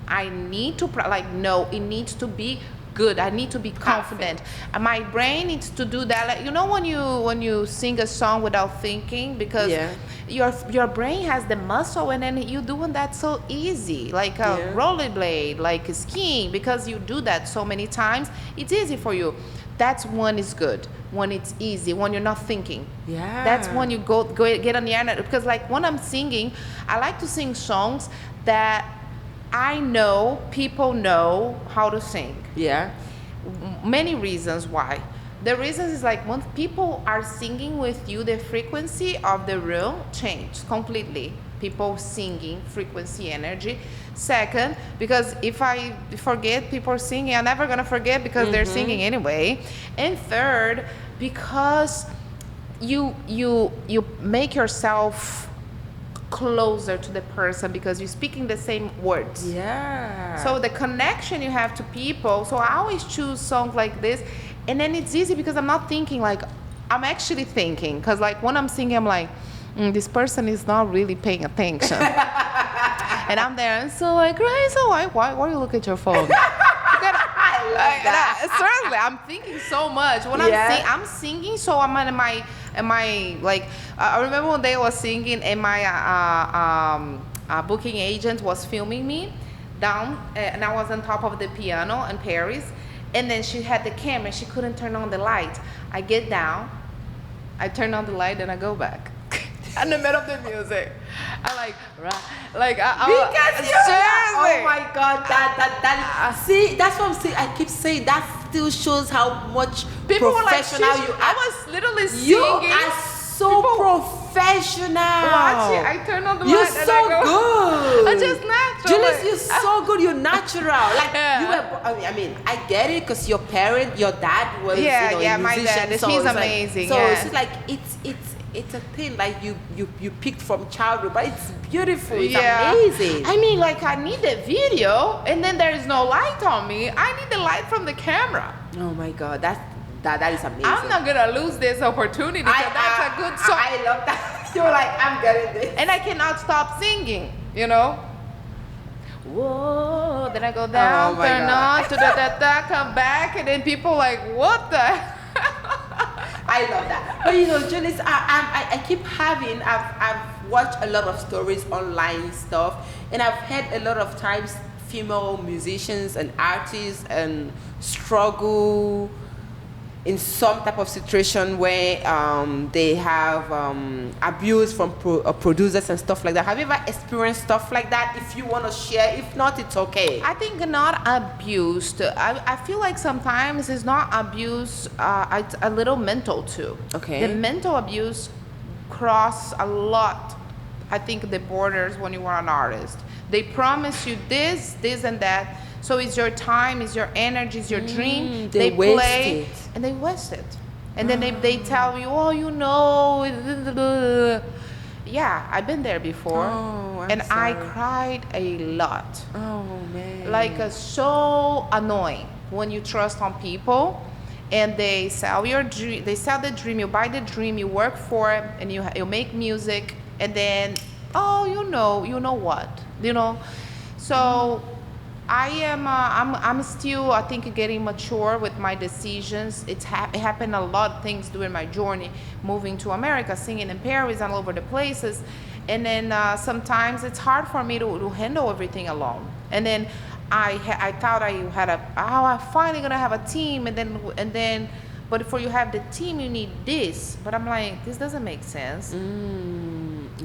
I need to no, it needs to be good. I need to be confident. And my brain needs to do that. Like, you know, when you sing a song without thinking, because your brain has the muscle, and then you doing that so easy, like a rollerblade, like skiing, because you do that so many times. It's easy for you. That's when it's good. When it's easy. When you're not thinking. Yeah. That's when you go get on the internet. Because like when I'm singing, I like to sing songs that I know people know how to sing. Yeah. Many reasons why. The reasons is like when people are singing with you, the frequency of the room changes completely. People singing, frequency, energy. Second, because if I forget people singing, I'm never gonna forget because they're singing anyway. And third, because you make yourself closer to the person because you're speaking the same words. Yeah. So the connection you have to people. So I always choose songs like this, and then it's easy because I'm not thinking, like I'm actually thinking. Because like when I'm singing, I'm like, this person is not really paying attention. And I'm there, and so like, right, so why you look at your phone? I love that. Seriously, I'm thinking so much. When I'm singing, so I'm in my like, I remember one day I was singing, and my booking agent was filming me down, and I was on top of the piano in Paris, and then she had the camera, she couldn't turn on the light. I get down, I turn on the light, and I go back. In the middle of the music, I because seriously. Oh my God, that see, that's what I'm saying. I keep saying that still shows how much people were like, professional you are. I was literally singing. You are so professional. Watch it. I turn on the You're light and so I go, good. I'm just natural. Julius, you're so good. You're natural. Like you were. I mean, I get it because your dad was a my musician. dad. So He's it's amazing. Like, so it's like it's a thing like you picked from childhood, but it's beautiful. It's amazing. I mean, like I need the video, and then there is no light on me. I need the light from the camera. Oh my God, that is amazing. I'm not gonna lose this opportunity because that's a good song. I love that. You're like, I'm getting this, and I cannot stop singing. You know. Whoa! Then I go down, turn on, to da come back, and then people like, what the? I love that. But you know, Julius, I keep having, I've watched a lot of stories online stuff, and I've heard a lot of times female musicians and artists and struggle in some type of situation where they have abuse from producers and stuff like that. Have you ever experienced stuff like that? If you want to share, if not, it's okay. I think not abused. I feel like sometimes it's not abuse, it's a little mental too. Okay. The mental abuse cross a lot, I think, the borders when you are an artist. They promise you this, and that. So it's your time, it's your energy, it's your dream. They play waste it. and they waste it. And then they tell you, oh, you know. Yeah, I've been there before. Oh, and sorry. I cried a lot. Oh man. Like so annoying when you trust on people and they sell your dream. They sell the dream. You buy the dream. You work for it, and you make music, and then you know what, So I am. I'm still, I think, getting mature with my decisions. It happened a lot of things during my journey, moving to America, singing in Paris, all over the places, and then sometimes it's hard for me to handle everything alone. And then I thought I had I'm finally gonna have a team, and then, but before you have the team, you need this. But I'm like, this doesn't make sense.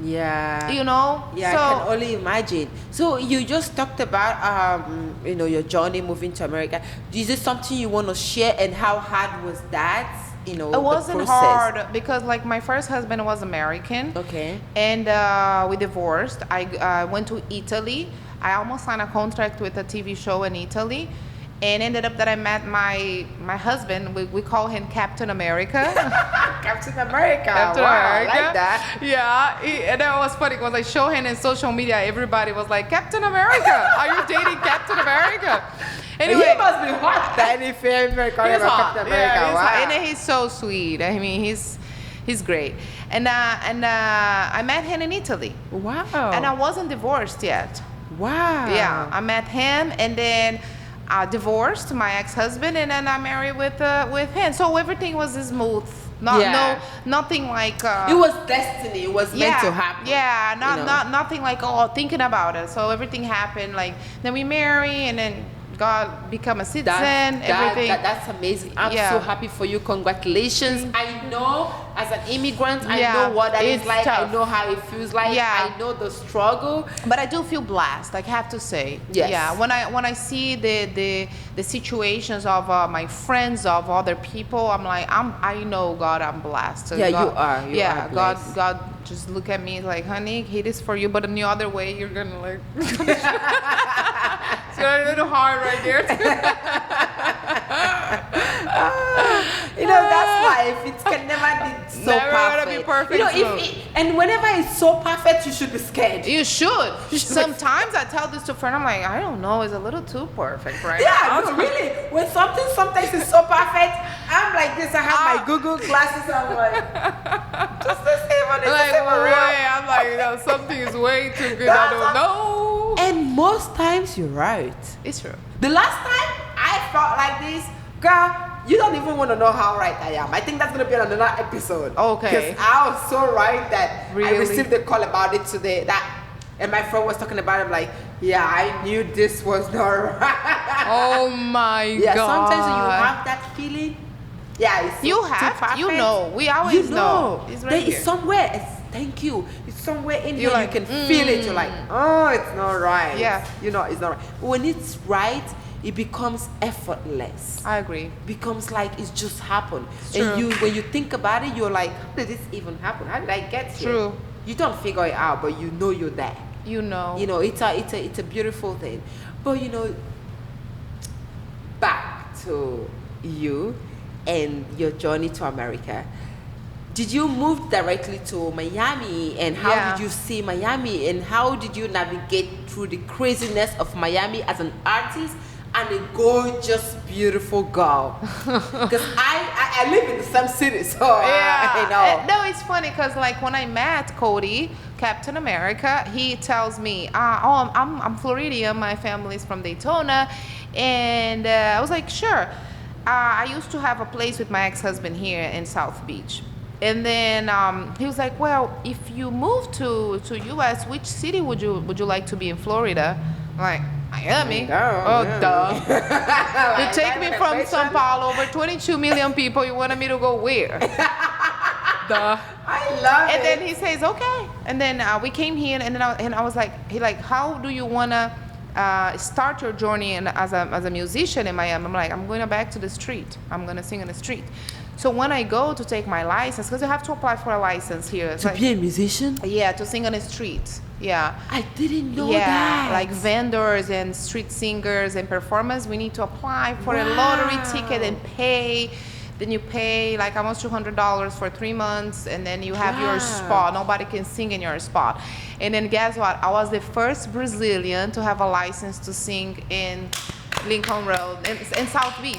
Yeah. Yeah, so, I can only imagine. So you just talked about your journey moving to America. Is it something you want to share, and how hard was that? It wasn't hard because like my first husband was American. Okay. And we divorced. I went to Italy. I almost signed a contract with a TV show in Italy. And ended up that I met my husband. We call him Captain America. Captain America. Captain America. I like that. Yeah, and that was funny because I show him in social media. Everybody was like, Captain America, are you dating Captain America? Anyway, he must be hot then if you're Captain America. Yeah, wow. And he's so sweet. I mean, he's great. And I met him in Italy. Wow. And I wasn't divorced yet. Wow. Yeah, I met him, and then I divorced my ex-husband, and then I married with him. So everything was smooth. Nothing like. It was destiny. It was meant to happen. Yeah, nothing like thinking about it. So everything happened. Like then we marry, and then God become a citizen. Everything. That's amazing. I'm so happy for you. Congratulations. I know as an immigrant, I know what that is like. Tough. I know how it feels like. Yeah. I know the struggle. But I do feel blessed. Like I have to say. Yes. Yeah. When I see the situations of my friends, of other people, I'm like I know God, I'm blessed. Yeah, God, you are. God just look at me like, honey, it is for you, but in the other way, you're gonna like. It's a little hard right there. That's life. It can never be so never perfect. Gonna be perfect. And whenever it's so perfect, you should be scared. You should. Sometimes I tell this to a friend. I'm like, I don't know, it's a little too perfect right now. Yeah, no, really. When something sometimes is so perfect, I'm like this. I have my Google glasses. I'm like, just the same one. I'm like, something is way too good. I don't know. And most times you're right. It's true. The last time I felt like this, girl, you don't even want to know how right I am. I think that's going to be on another episode. Okay. Because I was so right that I Really? received a call about it today. And my friend was talking about it. I'm like, yeah, I knew this was not right. Oh my God. Yeah, sometimes when you have that feeling, it's you too have, perfect. you know. We always know. It's right there here. is somewhere. Thank you. It's somewhere in here like, you can feel it. You're like, oh, it's not right. Yeah. It's not right. When it's right, it becomes effortless. I agree. Becomes like it's just happened. It's and true. when you think about it, you're like, how did this even happen? How did I get here? True. You don't figure it out, but you know you're there. You know. It's a beautiful thing. But back to you and your journey to America. Did you move directly to Miami, and how did you see Miami, and how did you navigate through the craziness of Miami as an artist and a gorgeous, beautiful girl? Because I live in the same city, so I know. No, it's funny because like when I met Cody, Captain America, he tells me, I'm Floridian, my family's from Daytona, and I was like, sure. I used to have a place with my ex-husband here in South Beach. And then he was like, well, if you move to US, which city would you like to be in Florida? I'm like, Miami. Duh. You take me from São Paulo, over 22 million people, you wanted me to go where? Duh. I love it. And then he says, okay. And then we came here, and then I was like, how do you want to start your journey as a musician in Miami? I'm like, I'm going back to the street. I'm going to sing on the street. So when I go to take my license, because you have to apply for a license here. To be a musician? Yeah, to sing on the street. Yeah. I didn't know that. Yeah, like vendors and street singers and performers, we need to apply for a lottery ticket and pay. Then you pay like almost $200 for 3 months, and then you have your spot. Nobody can sing in your spot. And then guess what? I was the first Brazilian to have a license to sing in Lincoln Road in South Beach.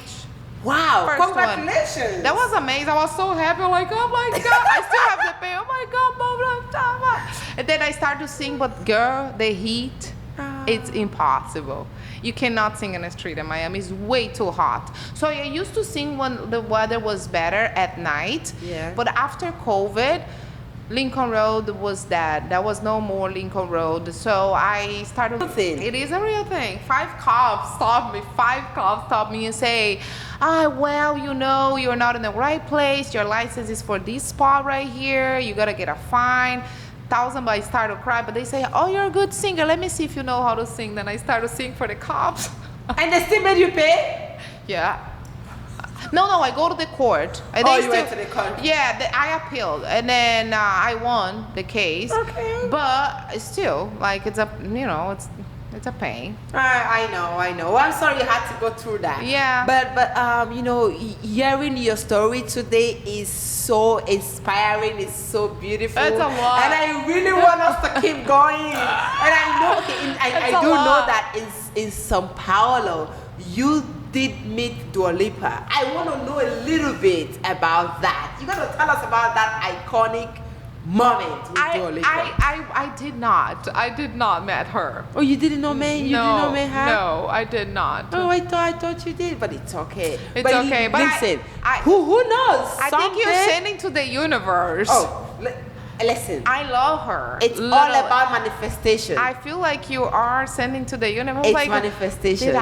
Wow, First one. congratulations. That was amazing. I was so happy. Like, oh my God, I still have the pain. Oh my God, blah, blah, blah, blah. And then I started to sing, but girl, the heat, it's impossible. You cannot sing in the street in Miami. It's way too hot. So I used to sing when the weather was better at night. Yeah. But after COVID, Lincoln Road was dead. There was no more Lincoln Road. So I started. It is a real thing. 5 cops stopped me. 5 cops stopped me and say, well, you know, you're not in the right place. Your license is for this spot right here. You gotta get a fine. But I started to cry, but they say, oh, you're a good singer. Let me see if you know how to sing. Then I started to sing for the cops. And they still made you pay? Yeah. No, I go to the court. You went to the court? Yeah, I appealed, and then I won the case. Okay. But still, like, it's a pain. I know. Well, I'm sorry you had to go through that. Yeah. But you know, hearing your story today is so inspiring. It's so beautiful. It's a lot. And I really want us to keep going. And I know, I do know that in Sao Paulo, you did meet Dua Lipa. I want to know a little bit about that. You got to tell us about that iconic moment with Dua Lipa. I did not met her. Oh, you didn't know me? You didn't know me, her? No, I did not. Oh, I thought you did, but it's okay. It's okay. But listen, who knows? I think you're sending to the universe. Oh, listen. I love her. It's all about manifestation. I feel like you are sending to the universe. It's like, manifestation. Did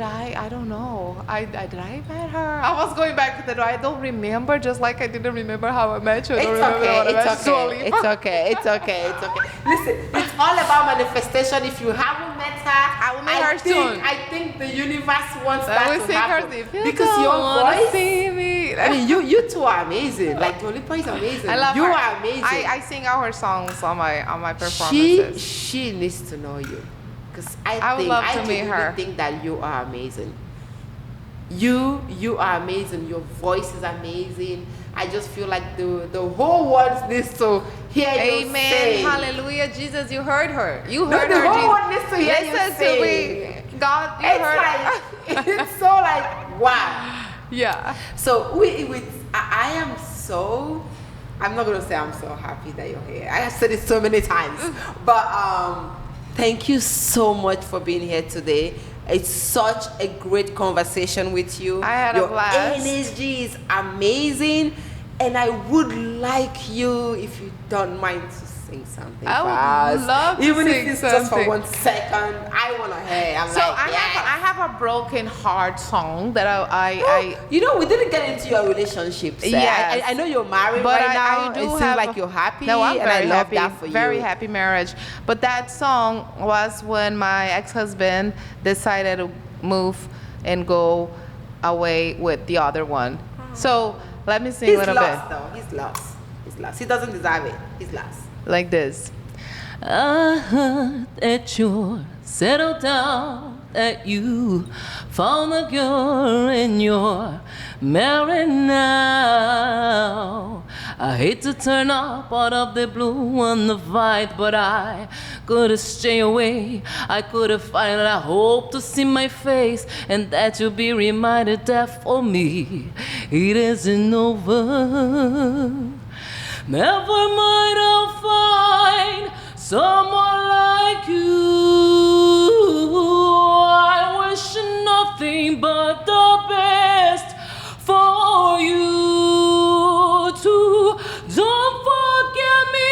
I don't know. Did I met her? I was going back to I don't remember, just like I didn't remember how I met you. It's okay. Listen, it's all about manifestation. If you haven't met her, I will meet her soon. I think the universe wants that will to happen. Because your voice. See me. I mean, you two are amazing. Like Dua Lipa is amazing. I love you her. are amazing. I sing all her songs on my performances. She needs to know you, because I would love to meet her. I think that you are amazing. You are amazing. Your voice is amazing. I just feel like the whole world needs to hear you Amen. sing. Hallelujah, Jesus. You heard her. You heard her. The whole Jesus. world needs to hear you Listen sing. to me. God, you heard her. It's so like, wow. Yeah. So I am so, I'm not gonna say I'm so happy that you're here. I have said it so many times, but thank you so much for being here today. It's such a great conversation with you. I had a blast. Your energy is amazing, and I would like you, if you don't mind, to sing something I for would us. love to Even sing if it's just for something. 1 second. I want to hear. I have a broken heart song that I you know, we didn't get into your relationship. Yes. I know you're married but right now. I do it seems have like you're happy. No, I'm and very I love happy. that for you. Very happy marriage. But that song was when my ex-husband decided to move and go away with the other one. So let me sing a little bit. Though. He's lost. He doesn't deserve it. He's lost. Like this. I heard that you're settled down, that you found a girl and you're married now. I hate to turn up out of the blue on the fight, but I couldn't stay away. I couldn't find it. I hope to see my face and that you'll be reminded that for me it isn't over. Never mind, I'll find someone like you. I wish nothing but the best for you too. Don't forget me,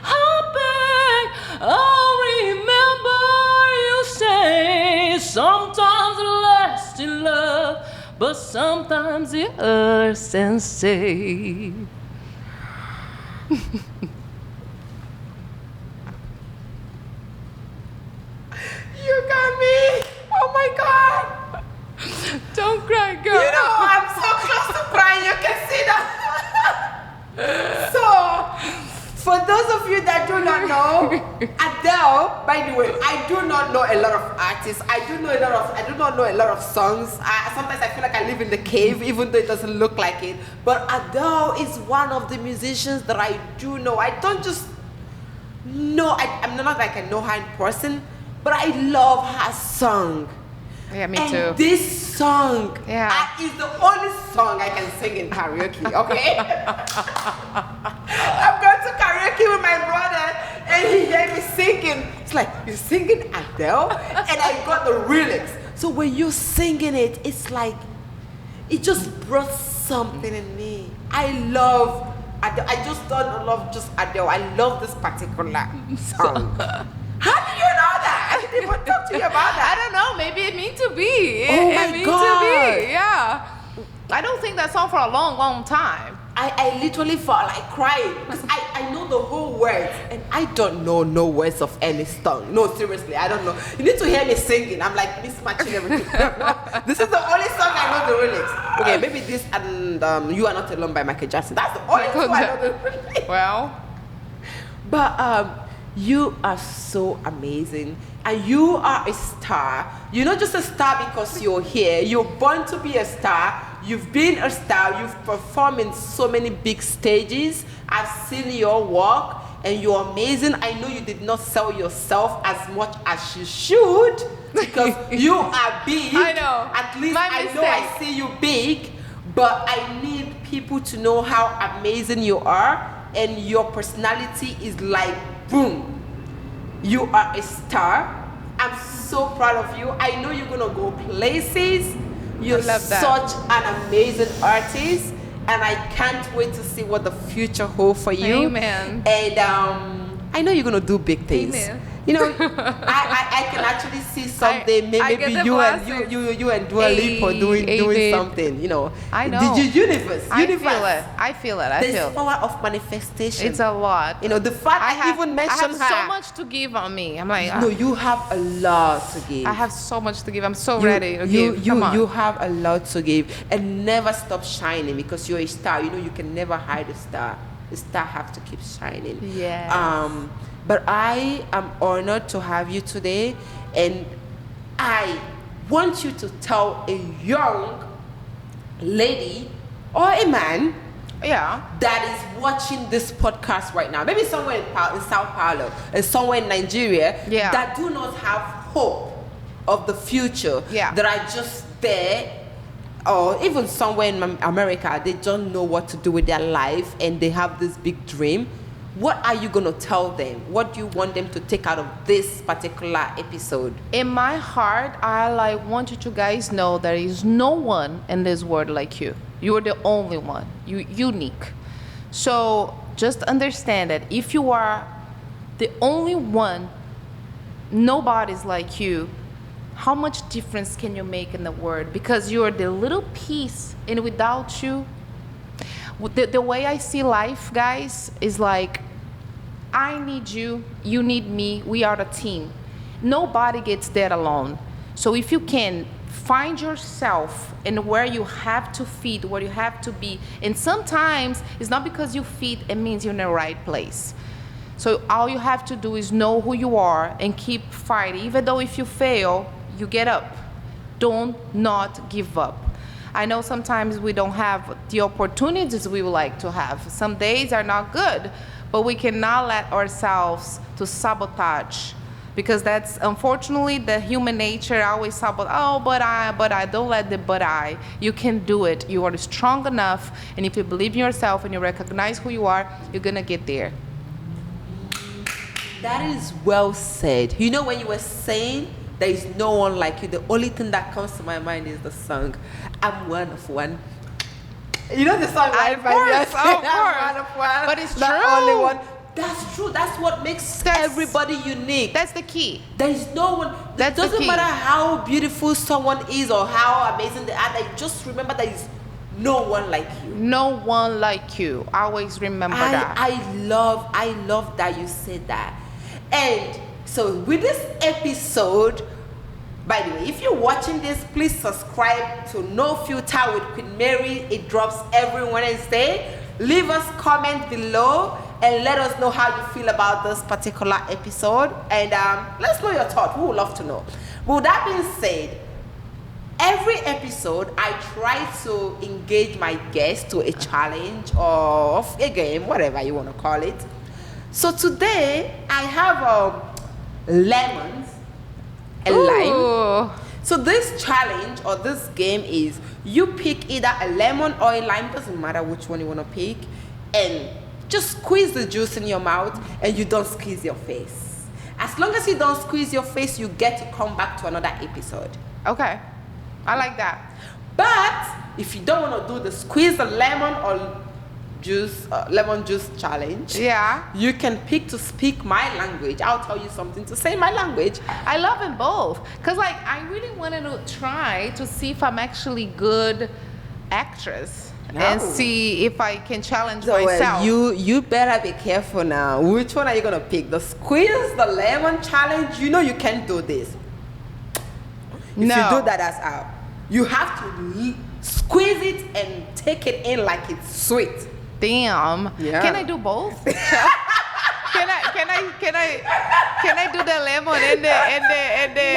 I beg. I'll remember you say sometimes less in love, but sometimes it hurts and stay. You got me. Oh my God. Don't cry, girl. You know, I'm so close to crying. You can see that. So, for those of you that do not know, Adele, by the way, I do not know a lot of artists. I do not know a lot of songs. Sometimes I feel like I live in the cave, even though it doesn't look like it. But Adele is one of the musicians that I do know. I don't just know, I'm not like I know her in person, but I love her song. Yeah, me and too. This song. Yeah. It's the only song I can sing in karaoke, okay? I've gone to karaoke with my brother and he heard me singing. It's like, you're singing Adele? And I got the lyrics. So when you're singing it, it's like, it just brought something in me. I love Adele. I just don't love just Adele. I love this particular song. How did you know that? I didn't even talk to you about I that. don't know. Maybe it meant to be. Oh It my meant God. to be. Yeah. I don't think that song for a long, long time. I literally felt like crying because I know the whole words and I don't know no words of any song. No, seriously, I don't know. You need to hear me singing. I'm like mismatching everything. This is the only song I know the lyrics. Okay, maybe this and You Are Not Alone by Michael Jackson. That's the only two I know the lyrics. Well, But you are so amazing and you are a star. You're not just a star because you're here. You're born to be a star. You've been a star. You've performed in so many big stages. I've seen your work and you're amazing. I know you did not sell yourself as much as you should because you are big. I know. At least My I know I mistake. see you big, but I need people to know how amazing you are and your personality is like boom. You are a star. I'm so proud of you. I know you're gonna go places. You're love that. such an amazing artist, and I can't wait to see what the future holds for you. Amen. And I know you're gonna do big things. Amen. You know, I can actually see someday I get maybe the you and blessings. you and Dua Lipa doing Amen. something. You know, I know. The universe. I feel it. I feel it. I There's feel it. power of manifestation. It's a lot. You know, the fact I even I mentioned have her. so much to give on me. I'm like, No, you have a lot to give. I have so much to give. I'm so ready to you, give. Come on. You have a lot to give, and never stop shining because you're a star. You know you can never hide a star. The star have to keep shining. Yes. But I am honored to have you today, and I want you to tell a young lady or a man Yeah. that is watching this podcast right now, maybe somewhere in Sao Paulo and somewhere in Nigeria, Yeah. that do not have hope of the future, Yeah. that are just there, or even somewhere in America, they don't know what to do with their life and they have this big dream. What are you going to tell them? What do you want them to take out of this particular episode? In my heart, I want you to guys know there is no one in this world like you. You're the only one. You're unique. So just understand that if you are the only one, nobody's like you, how much difference can you make in the world? Because you're the little piece, and without you, the way I see life, guys, is like, I need you, you need me, we are a team. Nobody gets there alone. So if you can find yourself and where you have to fit, where you have to be, and sometimes it's not because you fit, it means you're in the right place. So all you have to do is know who you are and keep fighting. Even though if you fail, you get up. Don't not give up. I know sometimes we don't have the opportunities we would like to have. Some days are not good, but we cannot let ourselves to sabotage, because that's unfortunately the human nature. Always sabotage. Oh, but I don't let the but I. You can do it. You are strong enough, and if you believe in yourself and you recognize who you are, you're gonna get there. That is well said. You know, when you were saying there is no one like you, the only thing that comes to my mind is the song "I'm One of One." You know the song, right? Of course, of I'm course. one of one. But it's the true. Only one. That's true. That's what makes everybody unique. That's the key. There is no one. That's It the doesn't key. matter how beautiful someone is or how amazing they are. Like, just remember there is no one like you. No one like you. Always remember that. I love that you said that. And so with this episode, by the way, if you're watching this, please subscribe to No Filter with Queen Mary. It drops every Wednesday. Leave us comment below and let us know how you feel about this particular episode. And let's know your thoughts. We would love to know. With that being said, every episode I try to engage my guests to a challenge or a game, whatever you want to call it. So today I have lemons and lime. Ooh. So this challenge or this game is you pick either a lemon or a lime, doesn't matter which one you want to pick, and just squeeze the juice in your mouth and you don't squeeze your face. As long as you don't squeeze your face, you get to come back to another episode. Okay. I like that. But if you don't want to do the squeeze the lemon or lemon juice challenge, Yeah. you can pick to speak my language. I'll tell you something to say in my language. I love them both. Because, like, I really wanted to try to see if I'm actually good actress. And No. see if I can challenge So myself. you better be careful now. Which one are you gonna pick? The squeeze the lemon challenge? You know you can't do this. If you No. do that, that's out. You have to squeeze it and take it in like it's sweet. Damn. Yeah. Can I do both? Can I do the lemon and the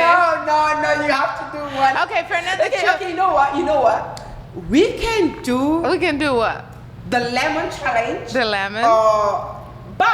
No, you have to do one. Okay, Fernanda. Okay, you know what? We can do We can do what? the lemon challenge. The lemon. But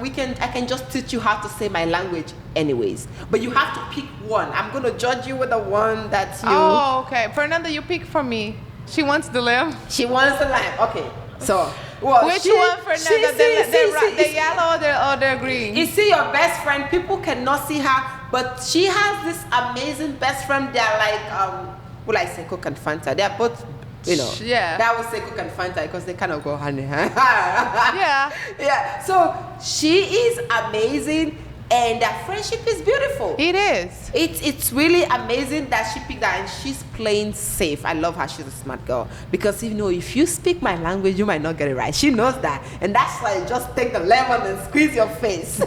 I can just teach you how to say my language anyways. But you have to pick one. I'm gonna judge you with the one that's you. Oh, okay. Fernanda, you pick for me. She wants the lemon. She wants the lime. Okay. So well, Which one, Fernanda? The yellow or the green? You see your best friend, people cannot see her, but she has this amazing best friend. They're like will I say Coke and Fanta? They're both, you know. Yeah. That would say Coke and Fanta because they kind of go hand in hand. Yeah. Yeah. So she is amazing, and their friendship is beautiful. It is. It's really amazing that she picked that, and she's playing safe. I love her. She's a smart girl because if you speak my language, you might not get it right. She knows that, and that's why you just take the lemon and squeeze your face.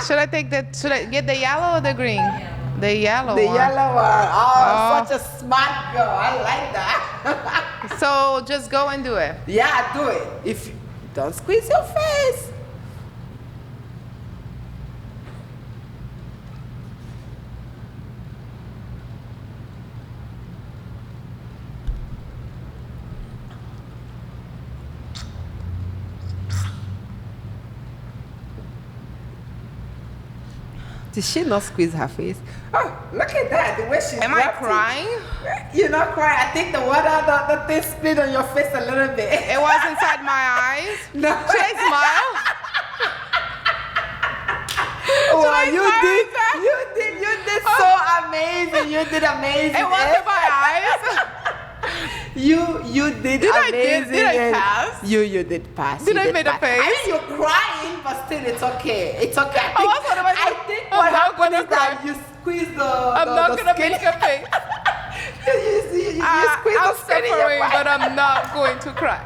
Should I get the yellow or the green? The yellow The one. yellow one. Oh. Such a smart girl. I like that. So just go and do it. Yeah, do it. If you don't squeeze your face. Did she not squeeze her face? Oh, look at that. The way she Am I dropped it. crying? You're not crying. I think the water, the thing split on your face a little bit. It was inside my eyes. No. Should I smile? Well, I smile? you did so amazing. You did amazing. It was in my eyes. You did amazing. Did I and pass? You did pass. Did You I make a pass. face? I mean, you're crying, but still, it's okay. It's okay. I think I'm what not happened gonna is that you squeezed the. I'm not gonna skin. make a face. you squeezed I'm the skin in your suffering, mouth. but I'm not going to cry.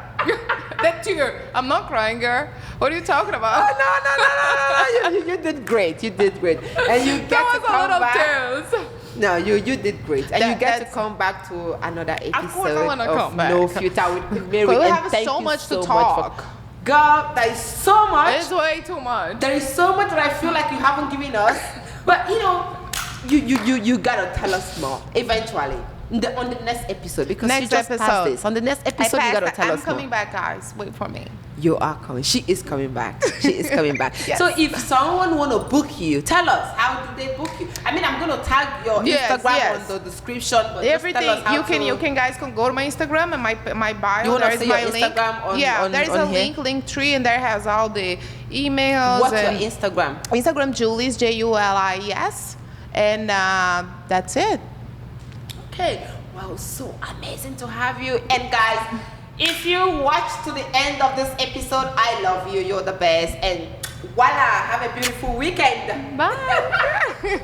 That tear. I'm not crying, girl. What are you talking about? Oh, no. You did great. You did great. And you get That to was a come little back. tears. No, you did great. And you get to That's- come back to another episode Of course I wanna of come back. No Filter with Mary. But we and have thank so you much to so talk. Much for, girl, there is so much. It's way too much. There is so much that I feel like you haven't given us. But you gotta tell us more eventually. On the next episode, because Next you just passed episode. this. On the next episode, you gotta tell I'm us coming more. back, guys. Wait for me. You are coming. She is coming back. She is coming back. Yes. So if someone wanna book you, tell us, how do they book you? I mean, I'm gonna tag your Yes, Instagram yes. on the description, but Everything just tell us how you can guys can go to my Instagram and my bio. You wanna There is see my your link. Instagram on- yeah, on- there is on a here? link tree, and there has all the emails. What's your and Instagram? Instagram? Julies JULIES, and that's it. Okay. Wow, so amazing to have you. And guys, if you watch to the end of this episode, I love you. You're the best. And voila, have a beautiful weekend. Bye.